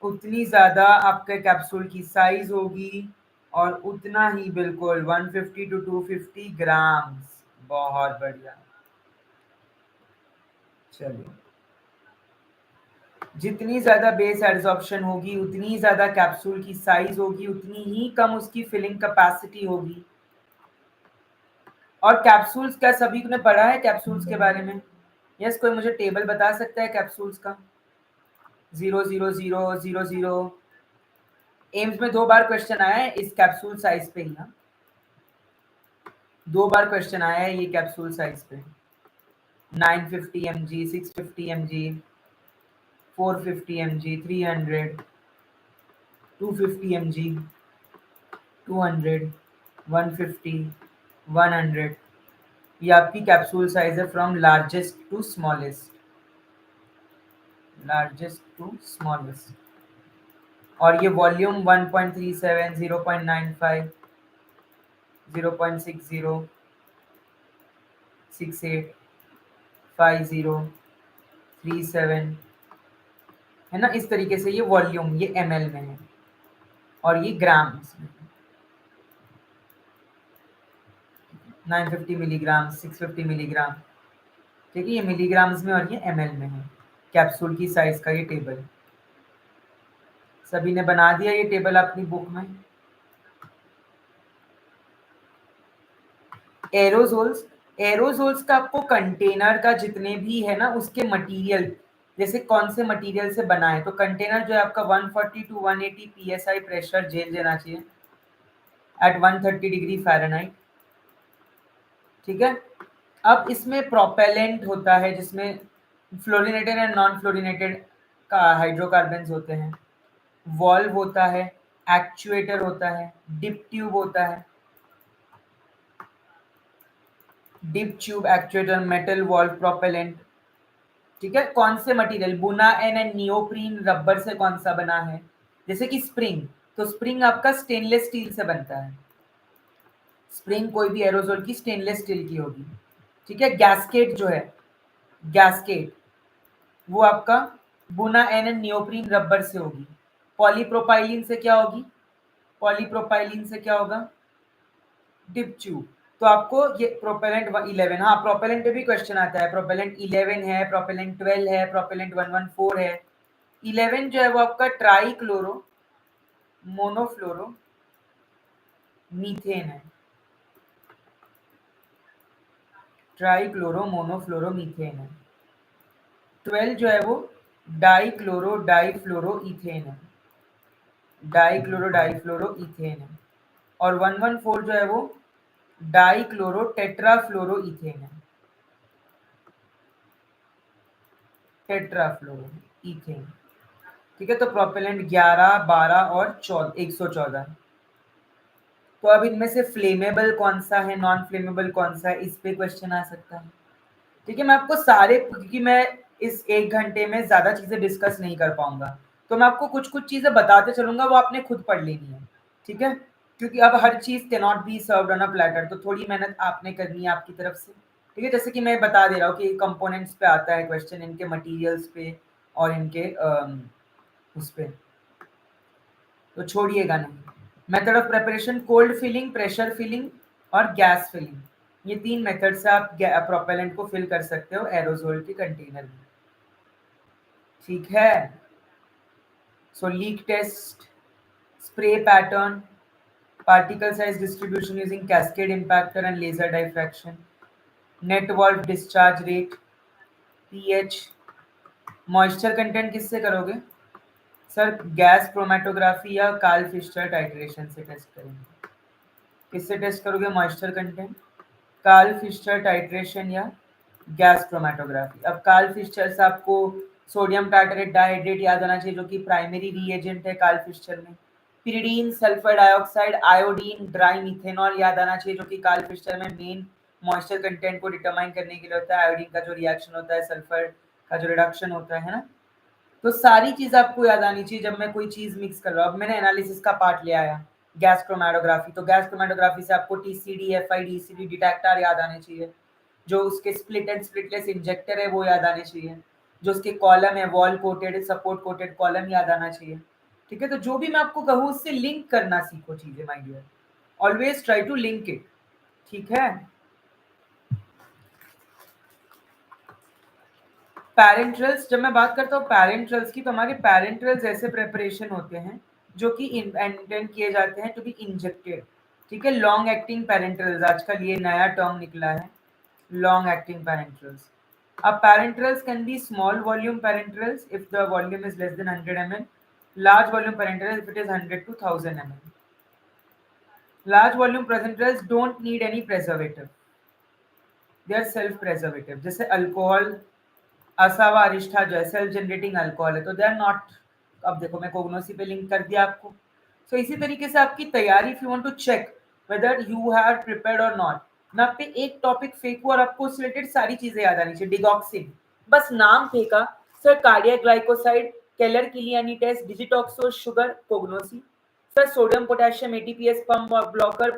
उतनी ज्यादा आपके कैप्सूल की साइज होगी और उतना ही बिल्कुल 150 to 250 ग्राम्स। बहुत बढ़िया। चलिए, जितनी ज्यादा बेस एड्सॉर्प्शन होगी उतनी ज्यादा कैप्सूल की साइज होगी, उतनी ही कम उसकी फिलिंग कैपेसिटी होगी। और कैप्सूल्स क्या सभी ने पढ़ा है कैप्सूल्स के बारे में? यस, कोई मुझे टेबल बता सकता है कैप्सूल्स का? 00000। एम्स में 2 बार क्वेश्चन आया है इस कैप्सूल साइज पे ही। हाँ, 2 बार क्वेश्चन आया है ये कैप्सूल साइज पे। 950 mg, 650 mg, 450 mg, 300, 250 mg, 200, 150, 100। ये आपकी कैप्सूल साइज है from largest to smallest, largest to smallest. और ये वॉल्यूम 1.37, 0.95, 0.60, 68, 50, 37 है ना। इस तरीके से ये वॉल्यूम ये ml में है और ये ग्राम्स में। 950 मिलीग्राम, 650 मिलीग्राम, ठीक है, ये मिलीग्राम्स में और ये ml में है। कैप्सूल की साइज का ये टेबल सभी ने बना दिया ये टेबल अपनी बुक में। एरोजोल्स, एरोजोल्स का आपको कंटेनर का जितने भी है ना उसके मटेरियल, जैसे कौन से मटेरियल से बना है, तो कंटेनर जो है आपका 140 टू 180 psi प्रेशर झेल देना चाहिए एट 130 डिग्री फ़ारेनहाइट। ठीक है, अब इसमें प्रोपेलेंट होता है जिसमें फ्लोरिनेटेड एंड नॉन फ्लोरिनेटेड का हाइड्रोकार्बन्स होते हैं, वॉल्व होता है, एक्चुएटर होता है, डिप ट्यूब होता है, dip tube, actuator, metal valve, propellant. ठीक है, कौन से मटेरियल, बुना एंड नियोप्रीन रबर से कौन सा बना है? जैसे कि स्प्रिंग, तो स्प्रिंग आपका स्टेनलेस स्टील से बनता है। स्प्रिंग कोई भी एरोजोल की स्टेनलेस स्टील की होगी। ठीक है, गैस्केट जो है, गैस्केट वो आपका बुना एंड नियोप्रीन रबर से होगी। पॉलीप्रोपाइलिन से क्या होगी? पॉलीप्रोपाइलिन से क्या होगा? Dip tube. तो आपको ये प्रोपेलेंट 11, हाँ प्रोपेलेंट पे भी क्वेश्चन आता है। प्रोपेलेंट 11 है, प्रोपेलेंट 12 है, प्रोपेलेंट 114 है। 11 जो है वो आपका ट्राई क्लोरो मोनोफ्लोरो मीथेन है, ट्राई क्लोरो मोनोफ्लोरो मीथेन है। 12 जो है वो डाई क्लोरो डाईफ्लोरो इथेन है, डाई क्लोरो डाईफ्लोरो इथेन है। और 114 जो है वो डाई क्लोरो टेट्राफ्लोरो इथेन है, टेट्राफ्लोरो इथेन। ठीक है, तो प्रोपेलेंट 11, 12 और 114। तो अब इनमें से फ्लेमेबल कौन सा है, नॉन फ्लेमेबल कौन सा है, इस पे क्वेश्चन आ सकता है। ठीक है, मैं आपको सारे, क्योंकि मैं इस 1 घंटे में ज्यादा चीजें डिस्कस नहीं कर पाऊंगा, तो मैं आपको कुछ कुछ चीजें बताते चलूंगा, वो आपने खुद पढ़ लेनी है। ठीक है, क्योंकि अब हर चीज can not be served on a platter, तो थोड़ी मेहनत आपने करनी है आपकी तरफ से। ठीक है, जैसे कि मैं बता दे रहा हूँ कि कंपोनेंट्स पे आता है क्वेश्चन, इनके मटेरियल्स पे और इनके उस पे, तो छोड़िएगा नहीं। Method of preparation, cold filling, pressure filling और गैस फिलिंग, ये 3 मेथड से आप प्रोपेलेंट को फिल कर सकते हो एरोजोल के कंटेनर में। ठीक है, so leak test, spray pattern, particle size distribution using cascade impactor and laser diffraction, net valve discharge rate, pH, moisture content किससे करोगे? सर गैस क्रोमेटोग्राफी या कार्ल फिशर टाइट्रेशन से टेस्ट करेंगे। किससे टेस्ट करोगे moisture content? Karl Fischer titration या gas chromatography. अब Karl Fischer से आपको सोडियम टार्टरेट डाइहाइड्रेट याद आना चाहिए, जो कि प्राइमरी रीएजेंट है कार्ल फिशर में। Pyridine, sulphur dioxide, iodine, dry methanol याद आना चाहिए, जो कि कार्ल फिशर में मेन मॉइस्चर कंटेंट को डिटरमाइन करने के लिए होता है। आयोडीन का जो रिएक्शन होता है, सल्फर का जो रिडक्शन होता है ना। तो सारी चीज आपको याद आनी चाहिए जब मैं कोई चीज मिक्स कर रहा हूँ। अब मैंने एनालिसिस का पार्ट ले आया गैस क्रोमेटोग्राफी, तो गैस क्रोमेटोग्राफी से आपको टीसीडी, एफआई, डीसीडी डिटेक्टर याद आने चाहिए, जो उसके स्प्लिट एंड स्प्लिटलेस इंजेक्टर है वो याद आने चाहिए, जो उसके कॉलम है wall coated support coated column याद आना चाहिए। ठीक है, तो जो भी मैं आपको कहूँ उससे लिंक करना सीखो चीजें my dear, always try to link it. ठीक है। पैरेंट्रल्स, जब मैं बात करता हूँ पैरेंट्रल्स की, तो हमारे पैरेंट्रल्स ऐसे प्रेपरेशन होते हैं जो कि इंटेंड किए जाते हैं टू बी इंजेक्टेड। ठीक है, लॉन्ग एक्टिंग पैरेंट्रल्स, आजकल ये नया टर्म निकला है, लॉन्ग एक्टिंग पैरेंट्रल्स। अब parenterals can be small volume parenterals if the volume is less than 100 ml, large volume parenterals if it is 100 to 1000 ml. Large volume parenterals don't need any preservative, they are self preservative। जैसे alcohol, असावा अरिष्ठा जो है self generating alcohol है, तो they are not. अब देखो मैं कोग्नोसी पे लिंक कर दिया आपको। सो इसी तरीके से आपकी तैयारी, if you want to check whether you have prepared और नॉट, मैं आप पे एक टॉपिक फेंकू और आपको उससे रिलेटेड सारी चीजें याद आनी चाहिए। डिगॉक्सिन, बस नाम फेंका sir, cardiac glycoside, Keller Killiani test, digitoxose sugar, कोग्नोसी। Sir sodium potassium ATPase pump blocker,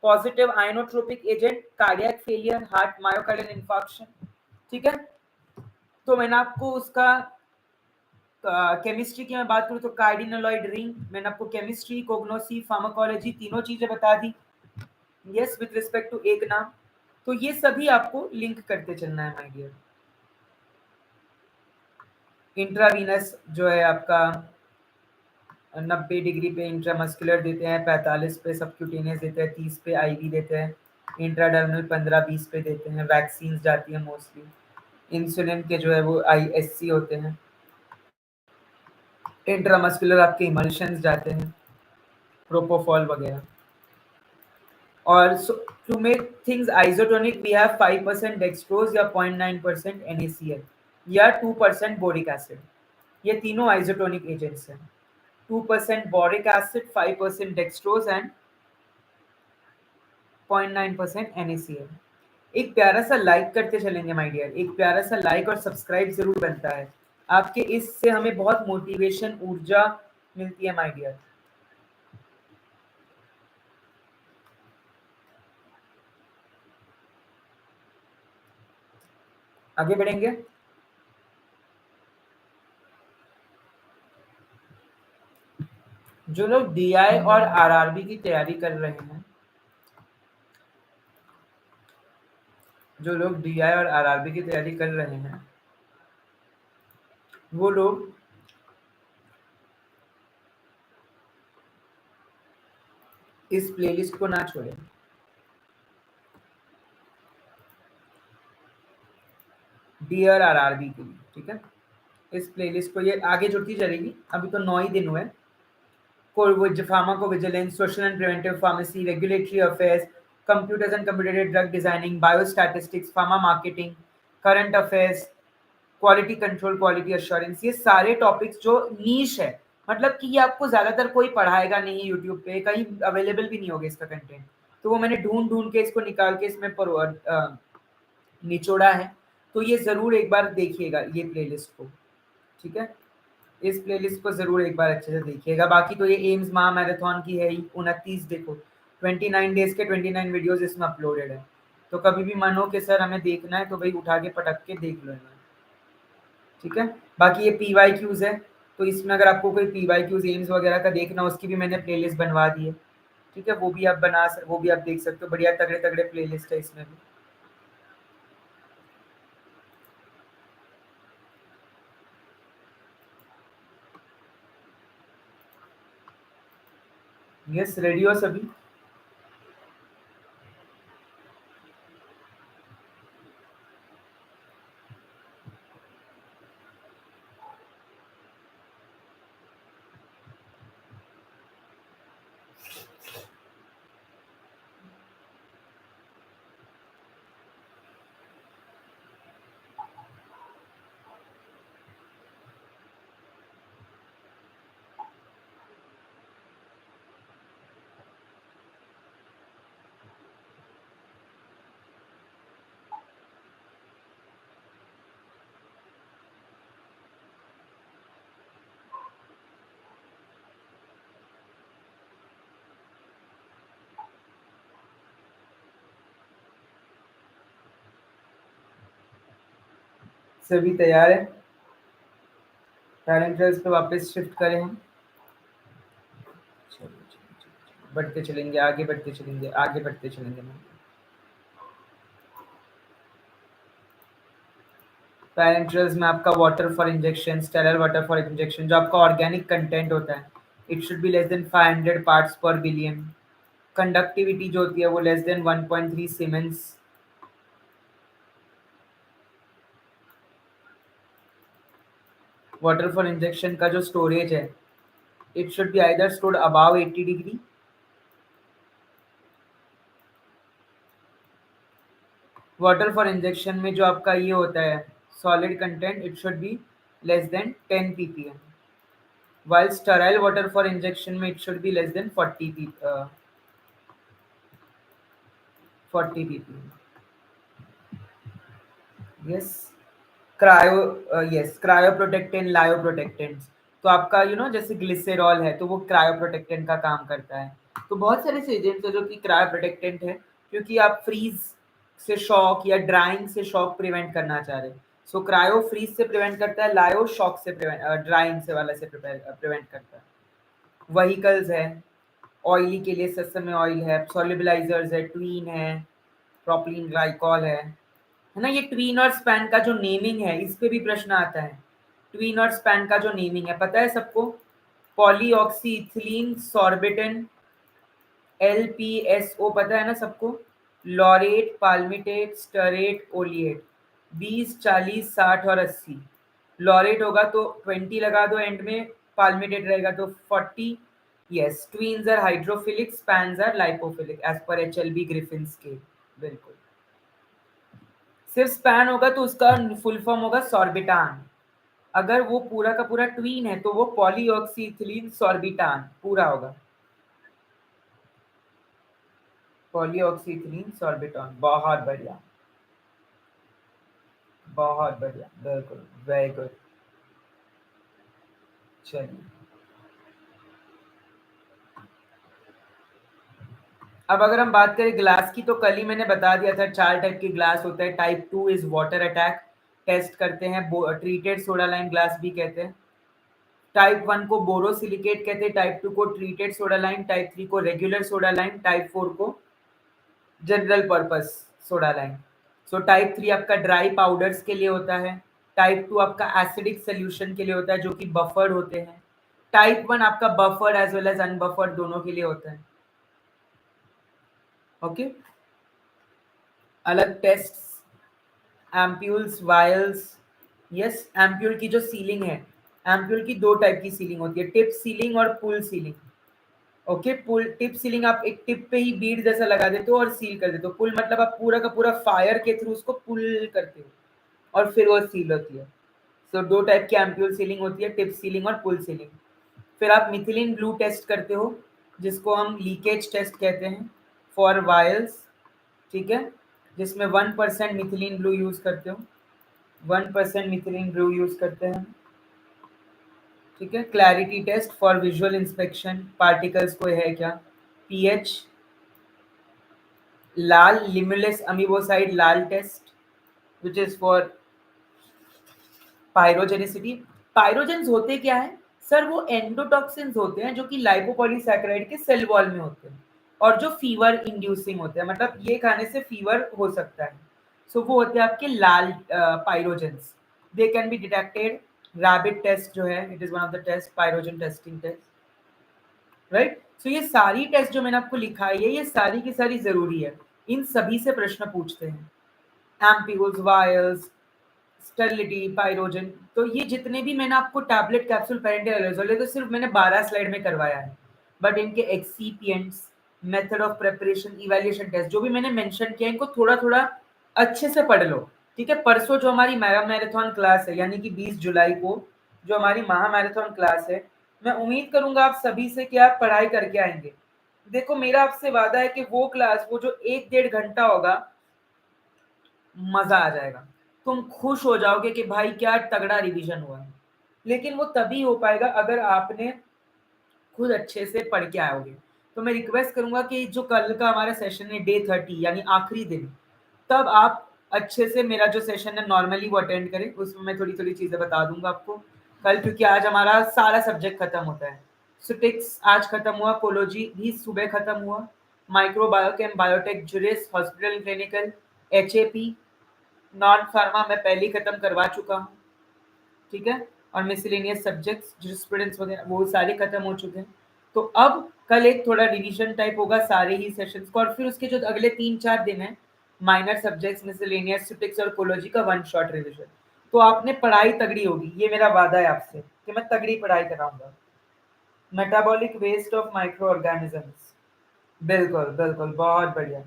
positive inotropic agent, cardiac failure, heart myocardial infarction. ठीक है, तो मैंने आपको उसका केमिस्ट्री की मैं बात करूँ तो कार्डिनोलॉइड रिंग, मैंने आपको केमिस्ट्री, कोग्नोसी, फार्माकोलॉजी तीनों चीजें बता दी। यस, विद रिस्पेक्ट टू एक नाम। तो ये सभी आपको लिंक करते चलना है माय डियर। इंट्रावीनस जो है आपका 90 डिग्री पे इंट्रामस्कुलर देते हैं, 45 पे सबक्यूटेनियस देते हैं, 30 पे आईवी देते हैं, इंट्राडर्मल 15-20 पे देते हैं। वैक्सीन जाती है मोस्टली। इंसुलिन के जो है वो आईएससी होते हैं। इंट्रामस्कुलर आपके इमल्शंस जाते हैं, प्रोपोफॉल वगैरह। और to make things isotonic we have 5% dextrose या 0.9% NaCl या 2% बोरिक एसिड। ये तीनों आइसोटोनिक एजेंट्स हैं। 2% boric acid, 5% dextrose and 0.9% NaCl। एक प्यारा सा लाइक करते चलेंगे माय डियर, एक प्यारा सा लाइक और सब्सक्राइब जरूर बनता है आपके, इससे हमें बहुत मोटिवेशन, ऊर्जा मिलती है माय डियर। आगे बढ़ेंगे। जो लोग डीआई और आरआरबी की तैयारी कर रहे हैं, जो लोग डीआई और आरआरबी की तैयारी कर रहे हैं, वो लोग इस प्लेलिस्ट को ना छोड़ें। डी और आरआरबी के लिए, ठीक है, इस प्लेलिस्ट को ये आगे जुड़ती चलेगी। अभी तो 9 ही दिन हुए। Pharmacovigilance, social and preventive pharmacy, regulatory affairs, computers and computer drug designing, biostatistics, pharma marketing, current affairs, quality control, quality assurance, ये सारे टॉपिक्स जो नीश है, मतलब कि ये आपको ज्यादातर कोई पढ़ाएगा नहीं, यूट्यूब पे कहीं अवेलेबल भी नहीं होगा इसका कंटेंट, तो वो मैंने ढूंढ ढूंढ के इसको निकाल के इसमें निचोड़ा है। तो ये जरूर एक बार देखिएगा ये प्लेलिस्ट को। ठीक है, इस प्लेलिस्ट को जरूर एक बार अच्छे से देखिएगा। बाकी तो ये एम्स महा मैराथन की है ही, 29 देखो 29 डेज के 29 वीडियोस इसमें अपलोडेड है। तो कभी भी मन हो कि सर हमें देखना है तो भाई उठा के पटक के देख लो इन्हें। ठीक है, बाकी ये पी वाई क्यूज है, तो इसमें अगर आपको कोई पी वाई क्यूज एम्स वगैरह का देखना हो, उसकी भी मैंने प्लेलिस्ट बनवा दी है। ठीक है, वो भी आप वो भी आप देख सकते हो, बढ़िया तगड़े तगड़े प्लेलिस्ट है इसमें भी। यस, रेडी हो सभी? सभी तैयार है? पैरेंटल्स पे वापस शिफ्ट करें हम। चलो चलो चलो, बढ़ते चलेंगे, आगे बढ़ते चलेंगे, आगे बढ़ते चलेंगे। पैरेंटल्स में आपका water for injection, sterile water for injection, जो आपका ऑर्गेनिक कंटेंट होता है, it should be less than 500 parts पर बिलियन। कंडक्टिविटी जो होती है वो less than 1.3 siemens. Water for injection का जो स्टोरेज है, it should be either stored above 80 degree. Water for injection में जो आपका ये होता है solid content, it should be less than 10 ppm, while sterile water for injection में it should be less than 40 ppm. Yes. Cryo, yes, cryo protectant, लायो प्रोटेक्टेंट्स। तो आपका जैसे ग्लिसरॉल है तो वो क्रायो प्रोटेक्टेंट का काम करता है। तो बहुत सारे से एजेंट्स है जो कि क्रायो प्रोटेक्टेंट है, क्योंकि आप फ्रीज से शॉक या ड्राइंग से शॉक प्रिवेंट करना चाह रहे हैं। सो क्रायो फ्रीज से प्रिवेंट करता है, लायो शॉक से प्रिवेंट, ड्राइंग से वाला से प्रिवेंट करता है। व्हीकल्स है, ऑयली के लिए सेसमे ऑयल है, सोल्युबलाइजर्स है, ट्वीन है, प्रोपिलीन ग्लाइकॉल है ना। ये ट्वीन और स्पैन का जो नेमिंग है, इस पे भी प्रश्न आता है। ट्वीन और स्पैन का जो नेमिंग है पता है सबको? पॉलीऑक्सीइथिलीन सॉर्बिटन, LPSO, पता है ना सबको? Laureate, palmitate, Strait, ओलिएट। 20, 40, 60 और 80। लॉरेट होगा तो 20 लगा दो एंड में, पाल्मिटेट रहेगा तो 40। Yes, tweens are hydrophilic, spans are lipophilic as per HLB Griffin scale. बिल्कुल। सिर्फ स्पैन होगा तो उसका फुल फॉर्म होगा सॉर्बिटान। अगर वो पूरा का पूरा ट्वीन है तो वो पॉलीऑक्सीइथिलीन सॉर्बिटान पूरा होगा। पॉलीऑक्सीइथिलीन सॉर्बिटान, बहुत बढ़िया, बहुत बढ़िया, बिल्कुल, वेरी गुड। चलिए, अब अगर हम बात करें ग्लास की, तो कल ही मैंने बता दिया था 4 टाइप के ग्लास होते हैं। Type 2 is water attack, test करते हैं, ट्रीटेड सोडा लाइम ग्लास भी कहते हैं। टाइप 1 को बोरोसिलिकेट कहते हैं, टाइप 2 को ट्रीटेड सोडा लाइम, टाइप 3 को रेगुलर सोडा लाइम, टाइप 4 को general purpose soda lime. So type 3 आपका ड्राई पाउडर्स के लिए होता है। टाइप 2 आपका एसिडिक सोल्यूशन के लिए होता है, जो कि बफर्ड होते हैं। टाइप 1 आपका buffered as well as unbuffered दोनों के लिए होता है। ओके, अलग test, ampoules, vials. Yes, ampoule की जो सीलिंग है, एम्प्यूल की 2 टाइप की सीलिंग होती है, टिप सीलिंग और पुल सीलिंग। ओके, पुल, टिप सीलिंग आप एक टिप पे ही बीड जैसा लगा देते हो और सील कर देते हो। पुल मतलब आप पूरा का पूरा फायर के थ्रू उसको पुल करते हो और फिर वो सील होती है। सो 2 टाइप की एम्प्यूल सीलिंग होती है, टिप सीलिंग और पुल सीलिंग। फिर आप मिथिलीन ब्लू टेस्ट करते हो, जिसको हम लीकेज टेस्ट कहते हैं, फॉर वायल्स। ठीक है, जिसमें 1% मिथिलीन ब्लू यूज करते हो, 1% मिथिलीन ब्लू यूज करते हैं। ठीक है, clarity test for visual inspection, particles कोई है क्या। PH, LAL limulus amoebocyte LAL test, which is for pyrogenicity. Pyrogens होते क्या है सर? वो एंडोटॉक्सिन्स होते हैं जो कि लाइपोपॉलीसैकेराइड के सेल वॉल में होते हैं और जो फीवर इंड्यूसिंग होते हैं, मतलब ये खाने से फीवर हो सकता है। सो वो होते हैं आपके LAL pyrogens. They can be detected. Rabbit test जो है, it is one of the test, pyrogen testing test, right. So ये सारी टेस्ट जो मैंने आपको लिखा है, ये सारी की सारी जरूरी है, इन सभी से प्रश्न पूछते हैं। Ampoules, vials, sterility, pyrogen. तो ये जितने भी मैंने आपको टैबलेट, कैप्सूल, पेरेंटल एरोसोल, तो सिर्फ मैंने 12 स्लाइड में करवाया है, बट इनके excipients, method of preparation, evaluation test जो भी मैंने मेंशन किया, इनको थोड़ा थोड़ा अच्छे से पढ़ लो। ठीक है, परसों जो हमारी मैराथन क्लास है, यानी कि 20 जुलाई को जो हमारी महा मैराथन क्लास है, मैं उम्मीद करूंगा आप सभी से कि आप पढ़ाई करके आएंगे। देखो, मेरा आपसे वादा है कि वो क्लास, वो जो 1-1.5 घंटा होगा, मजा आ जाएगा। तुम खुश हो जाओगे कि भाई क्या तगड़ा रिवीजन हुआ है। लेकिन वो तभी हो पाएगा अगर आपने खुद अच्छे से पढ़ के आओगे। तो मैं रिक्वेस्ट करूंगा कि जो कल का हमारा सेशन है, डे 30 यानी आखिरी दिन, तब आप अच्छे से मेरा जो सेशन है नॉर्मली वो अटेंड करें, उसमें मैं थोड़ी थोड़ी चीजें बता दूंगा आपको कल, क्योंकि आज हमारा सारा सब्जेक्ट खत्म होता है। सुटिक्स आज खत्म हुआ, कोलोजी भी सुबह खत्म हुआ, micro biochem, biotech, juris, hospital clinical, HAP, non pharma मैं पहले ही खत्म करवा चुका हूँ, ठीक है। और मिसलेनियस सब्जेक्ट्स जूरिस्प्रूडेंस वगैरह वो सारे खत्म हो चुके हैं। तो अब कल एक थोड़ा रिवीजन टाइप होगा सारे ही सेशंस का, और फिर उसके जो अगले 3-4 दिन है माइनर सब्जेक्ट्स मिसलेनियस स्टैटिस्टिक्स और कोलॉजी का वन शॉट रिवीजन। तो आपने पढ़ाई तगड़ी होगी, ये मेरा वादा है आपसे कि मैं तगड़ी पढ़ाई कराऊंगा। Metabolic waste of microorganisms, बिल्कुल बिल्कुल, बहुत बढ़िया।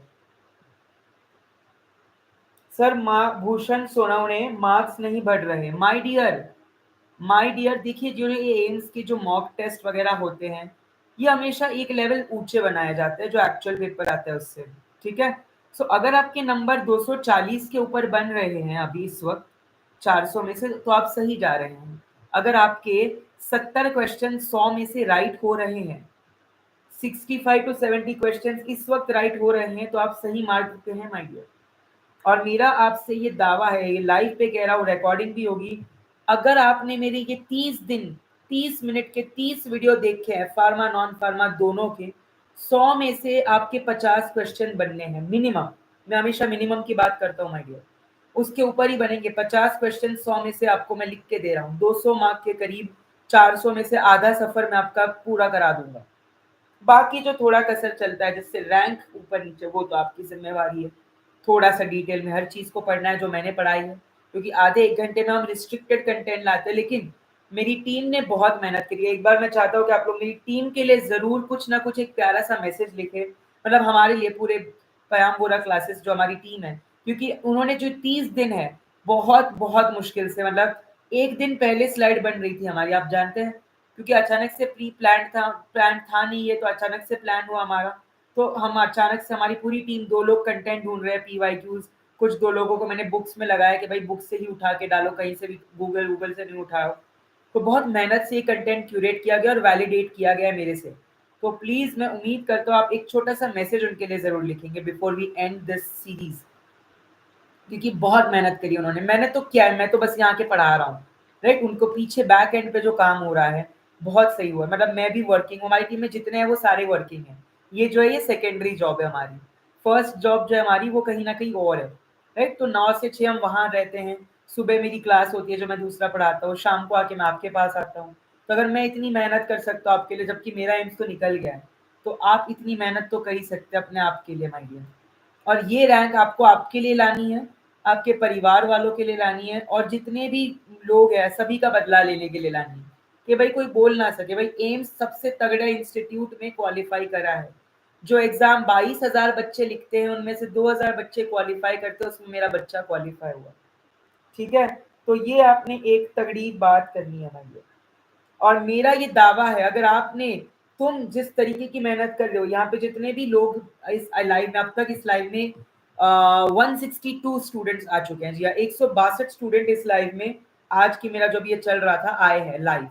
सर भूषण सोनवणे मार्क्स नहीं बढ़ रहे। माय डियर देखिए, जो ये एम्स के जो मॉक टेस्ट वगैरह होते हैं, ये हमेशा एक लेवल ऊंचे बनाए जाते हैं जो एक्चुअल पेपर आता है उससे, ठीक है। सो अगर आपके नंबर 240 के ऊपर बन रहे हैं अभी इस वक्त 400 में से, तो आप सही जा रहे हैं। अगर आपके 70 क्वेश्चन 100 में से राइट हो रहे हैं, 65 to 70 क्वेश्चन इस वक्त राइट हो रहे हैं, तो आप सही मार्क पे हैं माय डियर। और मेरा आपसे ये दावा है, ये लाइव पे कह रहा हूँ, रिकॉर्डिंग भी होगी, अगर आपने मेरे ये 30 दिन 30 मिनट के 30 वीडियो देखे हैं फार्मा नॉन फार्मा दोनों के, 100 में से आपके 50 क्वेश्चन बनने हैं मिनिमम। मैं हमेशा मिनिमम की बात करता हूँ माय डियर, उसके ऊपर ही बनेंगे 50 क्वेश्चन। 100 में से आपको मैं लिख के दे रहा हूँ 200 मार्क के करीब, 400 में से आधा सफर मैं आपका पूरा करा दूंगा। बाकी जो थोड़ा कसर चलता है जिससे रैंक ऊपर नीचे, वो तो आपकी जिम्मेवारी है। थोड़ा सा डिटेल में हर चीज को पढ़ना है जो मैंने पढ़ाई है, क्योंकि आधे 1 घंटे में हम रिस्ट्रिक्टेड कंटेंट लाते हैं, लेकिन मेरी टीम ने बहुत मेहनत करी है। एक बार मैं चाहता हूँ कि आप लोग मेरी टीम के लिए जरूर कुछ ना कुछ एक प्यारा सा मैसेज लिखे, मतलब हमारे लिए पूरे पयामबोरा क्लासेस जो हमारी टीम है, क्योंकि उन्होंने जो 30 दिन है बहुत बहुत मुश्किल से, मतलब एक दिन पहले स्लाइड बन रही थी हमारी, आप जानते हैं, क्योंकि अचानक से प्लान था नहीं, ये तो अचानक से प्लान हुआ हमारा। तो हम अचानक से हमारी पूरी टीम, 2 लोग कंटेंट ढूंढ रहे हैं पीवाईक्यूज, कुछ 2 लोगों को मैंने बुक्स में लगाया कि भाई बुक से ही उठा के डालो, कहीं से भी गूगल गूगल से नहीं उठाओ। तो बहुत मेहनत से ये कंटेंट क्यूरेट किया गया और वैलिडेट किया गया है मेरे से। तो प्लीज मैं उम्मीद करता हूँ आप एक छोटा सा मैसेज उनके लिए जरूर लिखेंगे before we end this series, क्योंकि बहुत मेहनत करी उन्होंने। मैंने तो क्या है, मैं तो बस यहाँ के पढ़ा रहा हूँ, राइट। उनको पीछे बैक एंड पे जो काम हो रहा है बहुत सही हुआ है। मतलब मैं भी वर्किंग हूँ, हमारी टीम में जितने हैं वो सारे वर्किंग हैं। ये जो है ये सेकेंडरी जॉब है हमारी, फर्स्ट जॉब जो है हमारी वो कहीं ना कहीं और है, राइट। तो 9 से 6 हम वहाँ रहते हैं, सुबह मेरी क्लास होती है जो मैं दूसरा पढ़ाता हूँ, शाम को आके मैं आपके पास आता हूँ। तो अगर मैं इतनी मेहनत कर सकता हूँ आपके लिए, जबकि मेरा एम्स तो निकल गया है, तो आप इतनी मेहनत तो कर ही सकते हैं अपने आप के लिए माय डियर। और ये रैंक आपको आपके लिए लानी है, आपके परिवार वालों के लिए लानी है, और जितने भी लोग हैं सभी का बदला लेने के लिए लानी है, कि भाई कोई बोल ना सके भाई एम्स सबसे तगड़ा इंस्टीट्यूट में क्वालिफाई करा है। जो एग्जाम 22,000 बच्चे लिखते हैं उनमें से 2,000 बच्चे क्वालिफाई करते हैं, उसमें मेरा बच्चा क्वालिफाई हुआ, ठीक है। तो ये आपने एक तगड़ी बात करनी है भाई। और मेरा ये दावा है, अगर आपने, तुम जिस तरीके की मेहनत कर रहे हो, यहाँ पे जितने भी लोग इस लाइव में अब तक, इस लाइव में 162 स्टूडेंट्स आ चुके हैं जी हाँ, 162 स्टूडेंट इस लाइव में आज की मेरा जब ये चल रहा था आए हैं लाइव।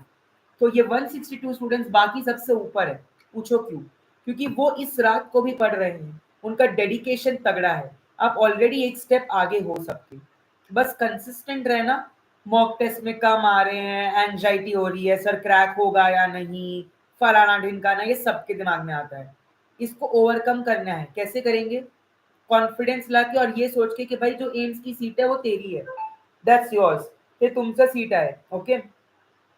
तो ये 162 स्टूडेंट्स बाकी सबसे ऊपर है। पूछो क्यों? क्योंकि वो इस रात को भी पढ़ रहे हैं, उनका डेडिकेशन तगड़ा है। आप ऑलरेडी एक स्टेप आगे हो सकते, बस कंसिस्टेंट रहना। मॉक टेस्ट में कम आ रहे हैं, एंजाइटी हो रही है, सर क्रैक होगा या नहीं, फलाना ढिमकाना, ये सबके दिमाग में आता है। इसको ओवरकम करना है, कैसे करेंगे? कॉन्फिडेंस लाके और ये सोच के कि भाई जो एम्स की सीट है वो तेरी है, दैट्स योर्स, ते तुमचं सीट आहे, ओके।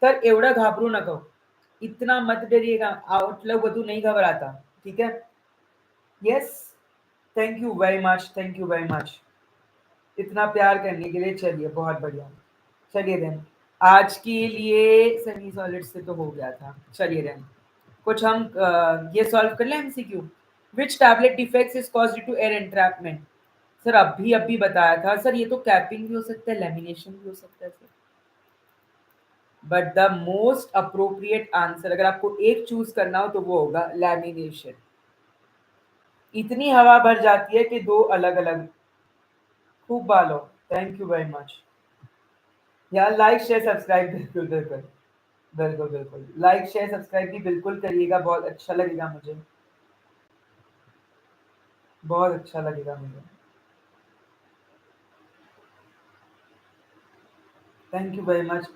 तर एवढं घाबरू नको, इतना मत डरिएगा, आउटलुक बधू नहीं घबराता, ठीक है। Yes, thank you very much, thank you very much इतना प्यार करने के लिए। चलिए बहुत बढ़िया, चलिए देन आज के लिए सेमी सॉलिड से तो हो गया था। चलिए देन कुछ हम ये सॉल्व कर लें MCQ. Which tablet defects is caused due to air entrapment? Sir अभी बताया था सर, ये तो कैपिंग भी हो सकता है, लेमिनेशन भी हो सकता है sir, but the most appropriate answer अगर आपको एक चूज करना हो तो वो होगा लैमिनेशन। इतनी हवा भर जाती है कि दो अलग अलग, खूब बालो, थैंक यू वेरी मच यार। लाइक शेयर सब्सक्राइब बिल्कुल बिल्कुल, बिल्कुल बिल्कुल लाइक शेयर सब्सक्राइब भी बिल्कुल करिएगा, बहुत अच्छा लगेगा मुझे, बहुत अच्छा लगेगा मुझे। Thank you very much.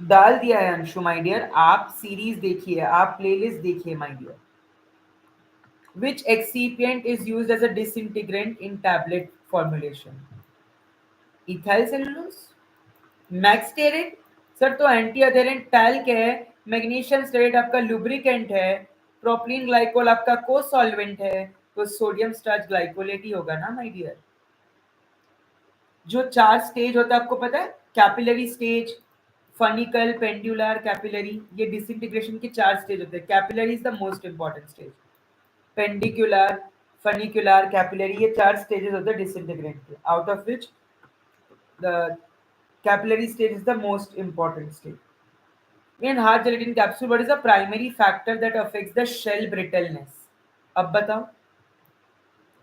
डाल दिया है अंशु माय डियर, आप सीरीज देखिए, आप प्लेलिस्ट देखिए my dear. Which excipient is used as a disintegrant in tablet formulation? Ethyl cellulose, मैक्सटेरेट। सर तो एंटी अधेरेंट टैल्क है, मैग्नीशियम स्टेरेट आपका लुब्रिकेंट है, प्रोपिलीन ग्लाइकोल आपका को सॉल्वेंट है, तो सोडियम स्टार्च ग्लाइकोलेट ही होगा ना माय डियर। जो चार स्टेज होता है आपको पता है, capillary stage, funicular, pendular, capillary, ये डिसइंटीग्रेशन के चार स्टेज होते हैं। Capillary is the most important stage, pendular, funicular, capillary, ये चार स्टेजेस होते हैं डिसइंटीग्रेंट के, out of which the capillary stage is the most important stage. In hard gelatin capsule, what is the primary factor that affects the shell brittleness? अब बताओ,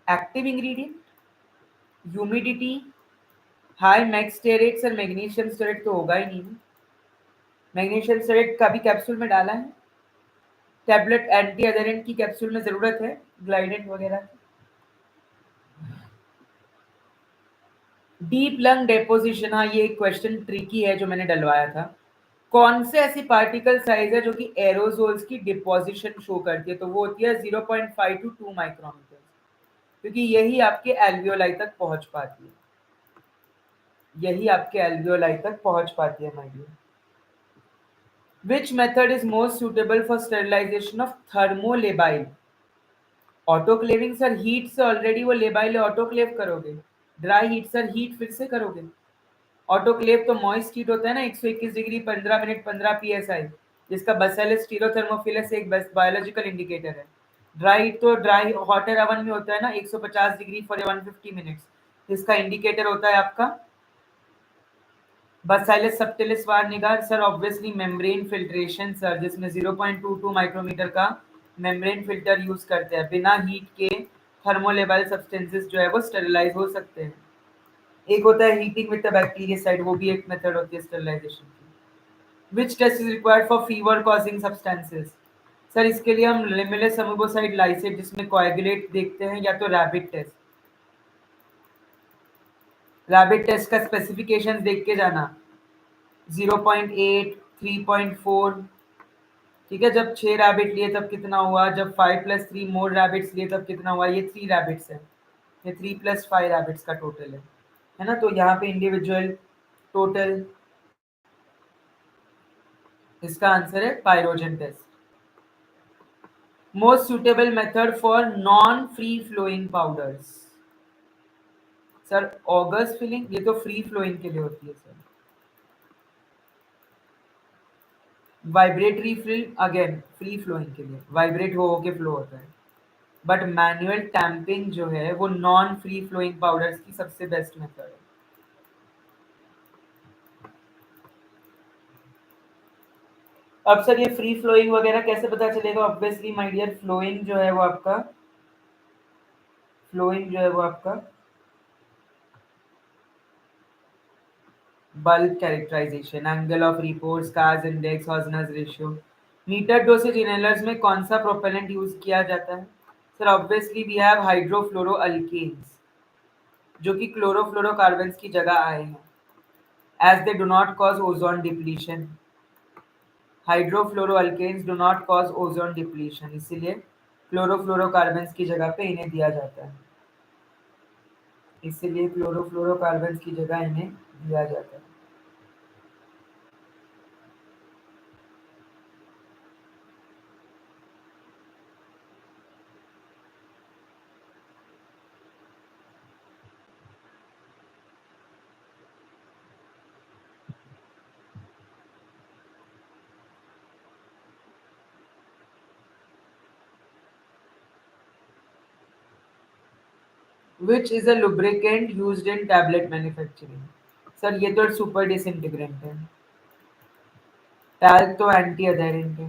active ingredient, humidity, high max stearate. Sir magnesium stearate तो होगा ही नहीं, magnesium stearate का भी capsule में डाला है, टैबलेट एंटी अधेरेंट की कैप्सूल में जरूरत है, ग्लाइडेंट वगैरह। डीप लंग डेपोजिशन, हाँ ये एक क्वेश्चन ट्रिकी है जो मैंने डलवाया था। कौन से ऐसी पार्टिकल साइज है जो कि एरोजोल्स की डिपोजिशन शो करती है? तो वो होती है 0.5 टू 2 माइक्रोमीटर, क्योंकि यही आपके एल्वियोलाई तक पहुंच पाती है, यही आपके एल्वियोलाई तक पहुंच पाती है my dear. Which method is most suitable for sterilization of thermolabile? Autoclaving. Sir heat से ऑलरेडी वो लेबाइल ऑटोक्लेव करोगे, ड्राई हीट सर हीट फिर से करोगे। ऑटोक्लेव तो मॉइस्ट हीट होता है ना, 121 डिग्री 15 मिनट 15 psi, जिसका बसेलिस स्टीरोथर्मोफिलस एक बायोलॉजिकल इंडिकेटर है। ड्राई हीट तो ड्राई हॉट एयर ओवन में होता है ना, 150 डिग्री फॉर 150 मिनट्स, जिसका इंडिकेटर होता है आपका Bacillus subtilis var niger. Sir obviously membrane filtration sir, जिसमें 0.22 माइक्रोमीटर का मेम्ब्रेन फिल्टर यूज करते हैं। बिना हीट के थर्मोलेबल सब्सटेंसेस जो है वो स्टेरिलाइज हो सकते हैं। एक होता है हीटिंग विद द बैक्टीरियासाइड, वो भी एक मेथड होती है स्टेरिलाइजेशन की। Which test is required for fever causing substances? Sir इसके लिए हम लिमिलेस अमीबोसाइड लाइसेट जिसमें कोएगुलेट देखते हैं, या तो रैबिट टेस्ट। रैबिट टेस्ट का स्पेसिफिकेशंस देख के जाना, 0.8, 3.4। ठीक है, जब 6 रैबिट लिए तब कितना हुआ, जब 5+3 मोर रैबिट्स लिए तब कितना हुआ, ये 3 रैबिट्स है, ये 3+5 रैबिट्स का टोटल है ना। तो यहाँ पे इंडिविजुअल टोटल, इसका आंसर है pyrogen test. Most suitable method for non free flowing powders? Sir ऑगस फिलिंग, ये तो फ्री फ्लोइंग के लिए होती है sir. Vibratory film again free flowing के लिए, वाइब्रेट हो के फ्लो होता है। बट मैनुअल टैंपिंग जो है वो नॉन फ्री फ्लोइंग पाउडर्स की सबसे बेस्ट मेथड है। अब सर ये फ्री फ्लोइंग वगैरह कैसे पता चलेगा? ऑब्वियसली माय डियर, फ्लोइंग जो है वो आपका, फ्लोइंग जो है वो आपका bulk characterization, angle of repose, Carr's index, Hausner's ratio. Meter dosage inhalers में कौन सा प्रोपेलेंट यूज किया जाता है? Sir obviously we have hydrofluoroalkanes, जो कि क्लोरोफ्लोरोकार्बन्स की जगह आए हैं, as they do not cause ozone depletion. Hydrofluoroalkanes do not cause ozone depletion, इसीलिए क्लोरोफ्लोरोकार्बन्स की जगह पे इन्हें दिया जाता है, इसीलिए क्लोरोफ्लोरोकार्बन्स की जगह इन्हें दिया जाता है। Which is a lubricant used in tablet manufacturing? Sir ये तो सुपर डिसइंटीग्रेंट है, टैल्क तो एंटी अधेरेंट है,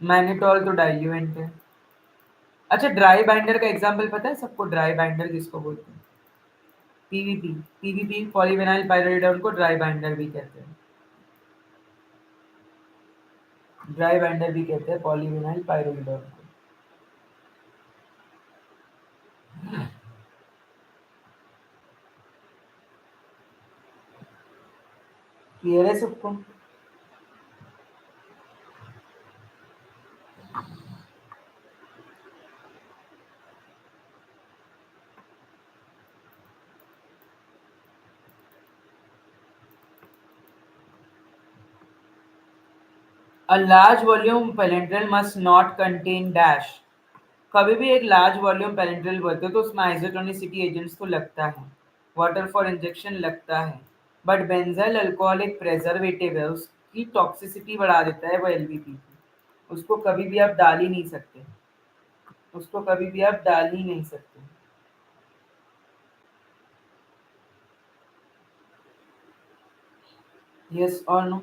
मैनिटॉल तो डाइल्यूएंट है। अच्छा ड्राई बाइंडर का एग्जांपल पता है सबको? ड्राई बाइंडर किसको बोलते हैं? पीवीपी, पीवीपी पॉलीविनाइल पाइरोलिडोन को ड्राई बाइंडर भी कहते हैं, ड्राई बाइंडर भी कहते हैं पॉलीविनाइल पाइरोलिडोन को। क्लियर है सबको? A large volume palindrome must not contain dash. कभी भी एक लार्ज वॉल्यूम पैरेंटल बोलते हो तो उसमें आइसोटोनिसिटी एजेंट्स तो लगता है, वाटर फॉर इंजेक्शन लगता है, बट बेंजाइल अल्कोहल एक प्रेजर्वेटिव है, उसकी टॉक्सिसिटी बढ़ा देता है वो एलबीपी की, उसको कभी भी आप डाल ही नहीं सकते, उसको कभी भी आप डाल ही नहीं सकते। यस और no?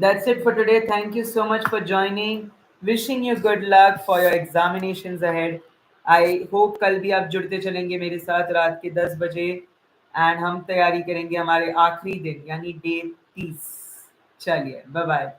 That's it for today. Thank you so much for joining. Wishing you good luck for your examinations ahead. I hope कल भी आप जुड़ते चलेंगे मेरे साथ रात के 10 बजे एंड हम तैयारी करेंगे हमारे आखिरी दिन यानी डे 30। चलिए बाय बाय।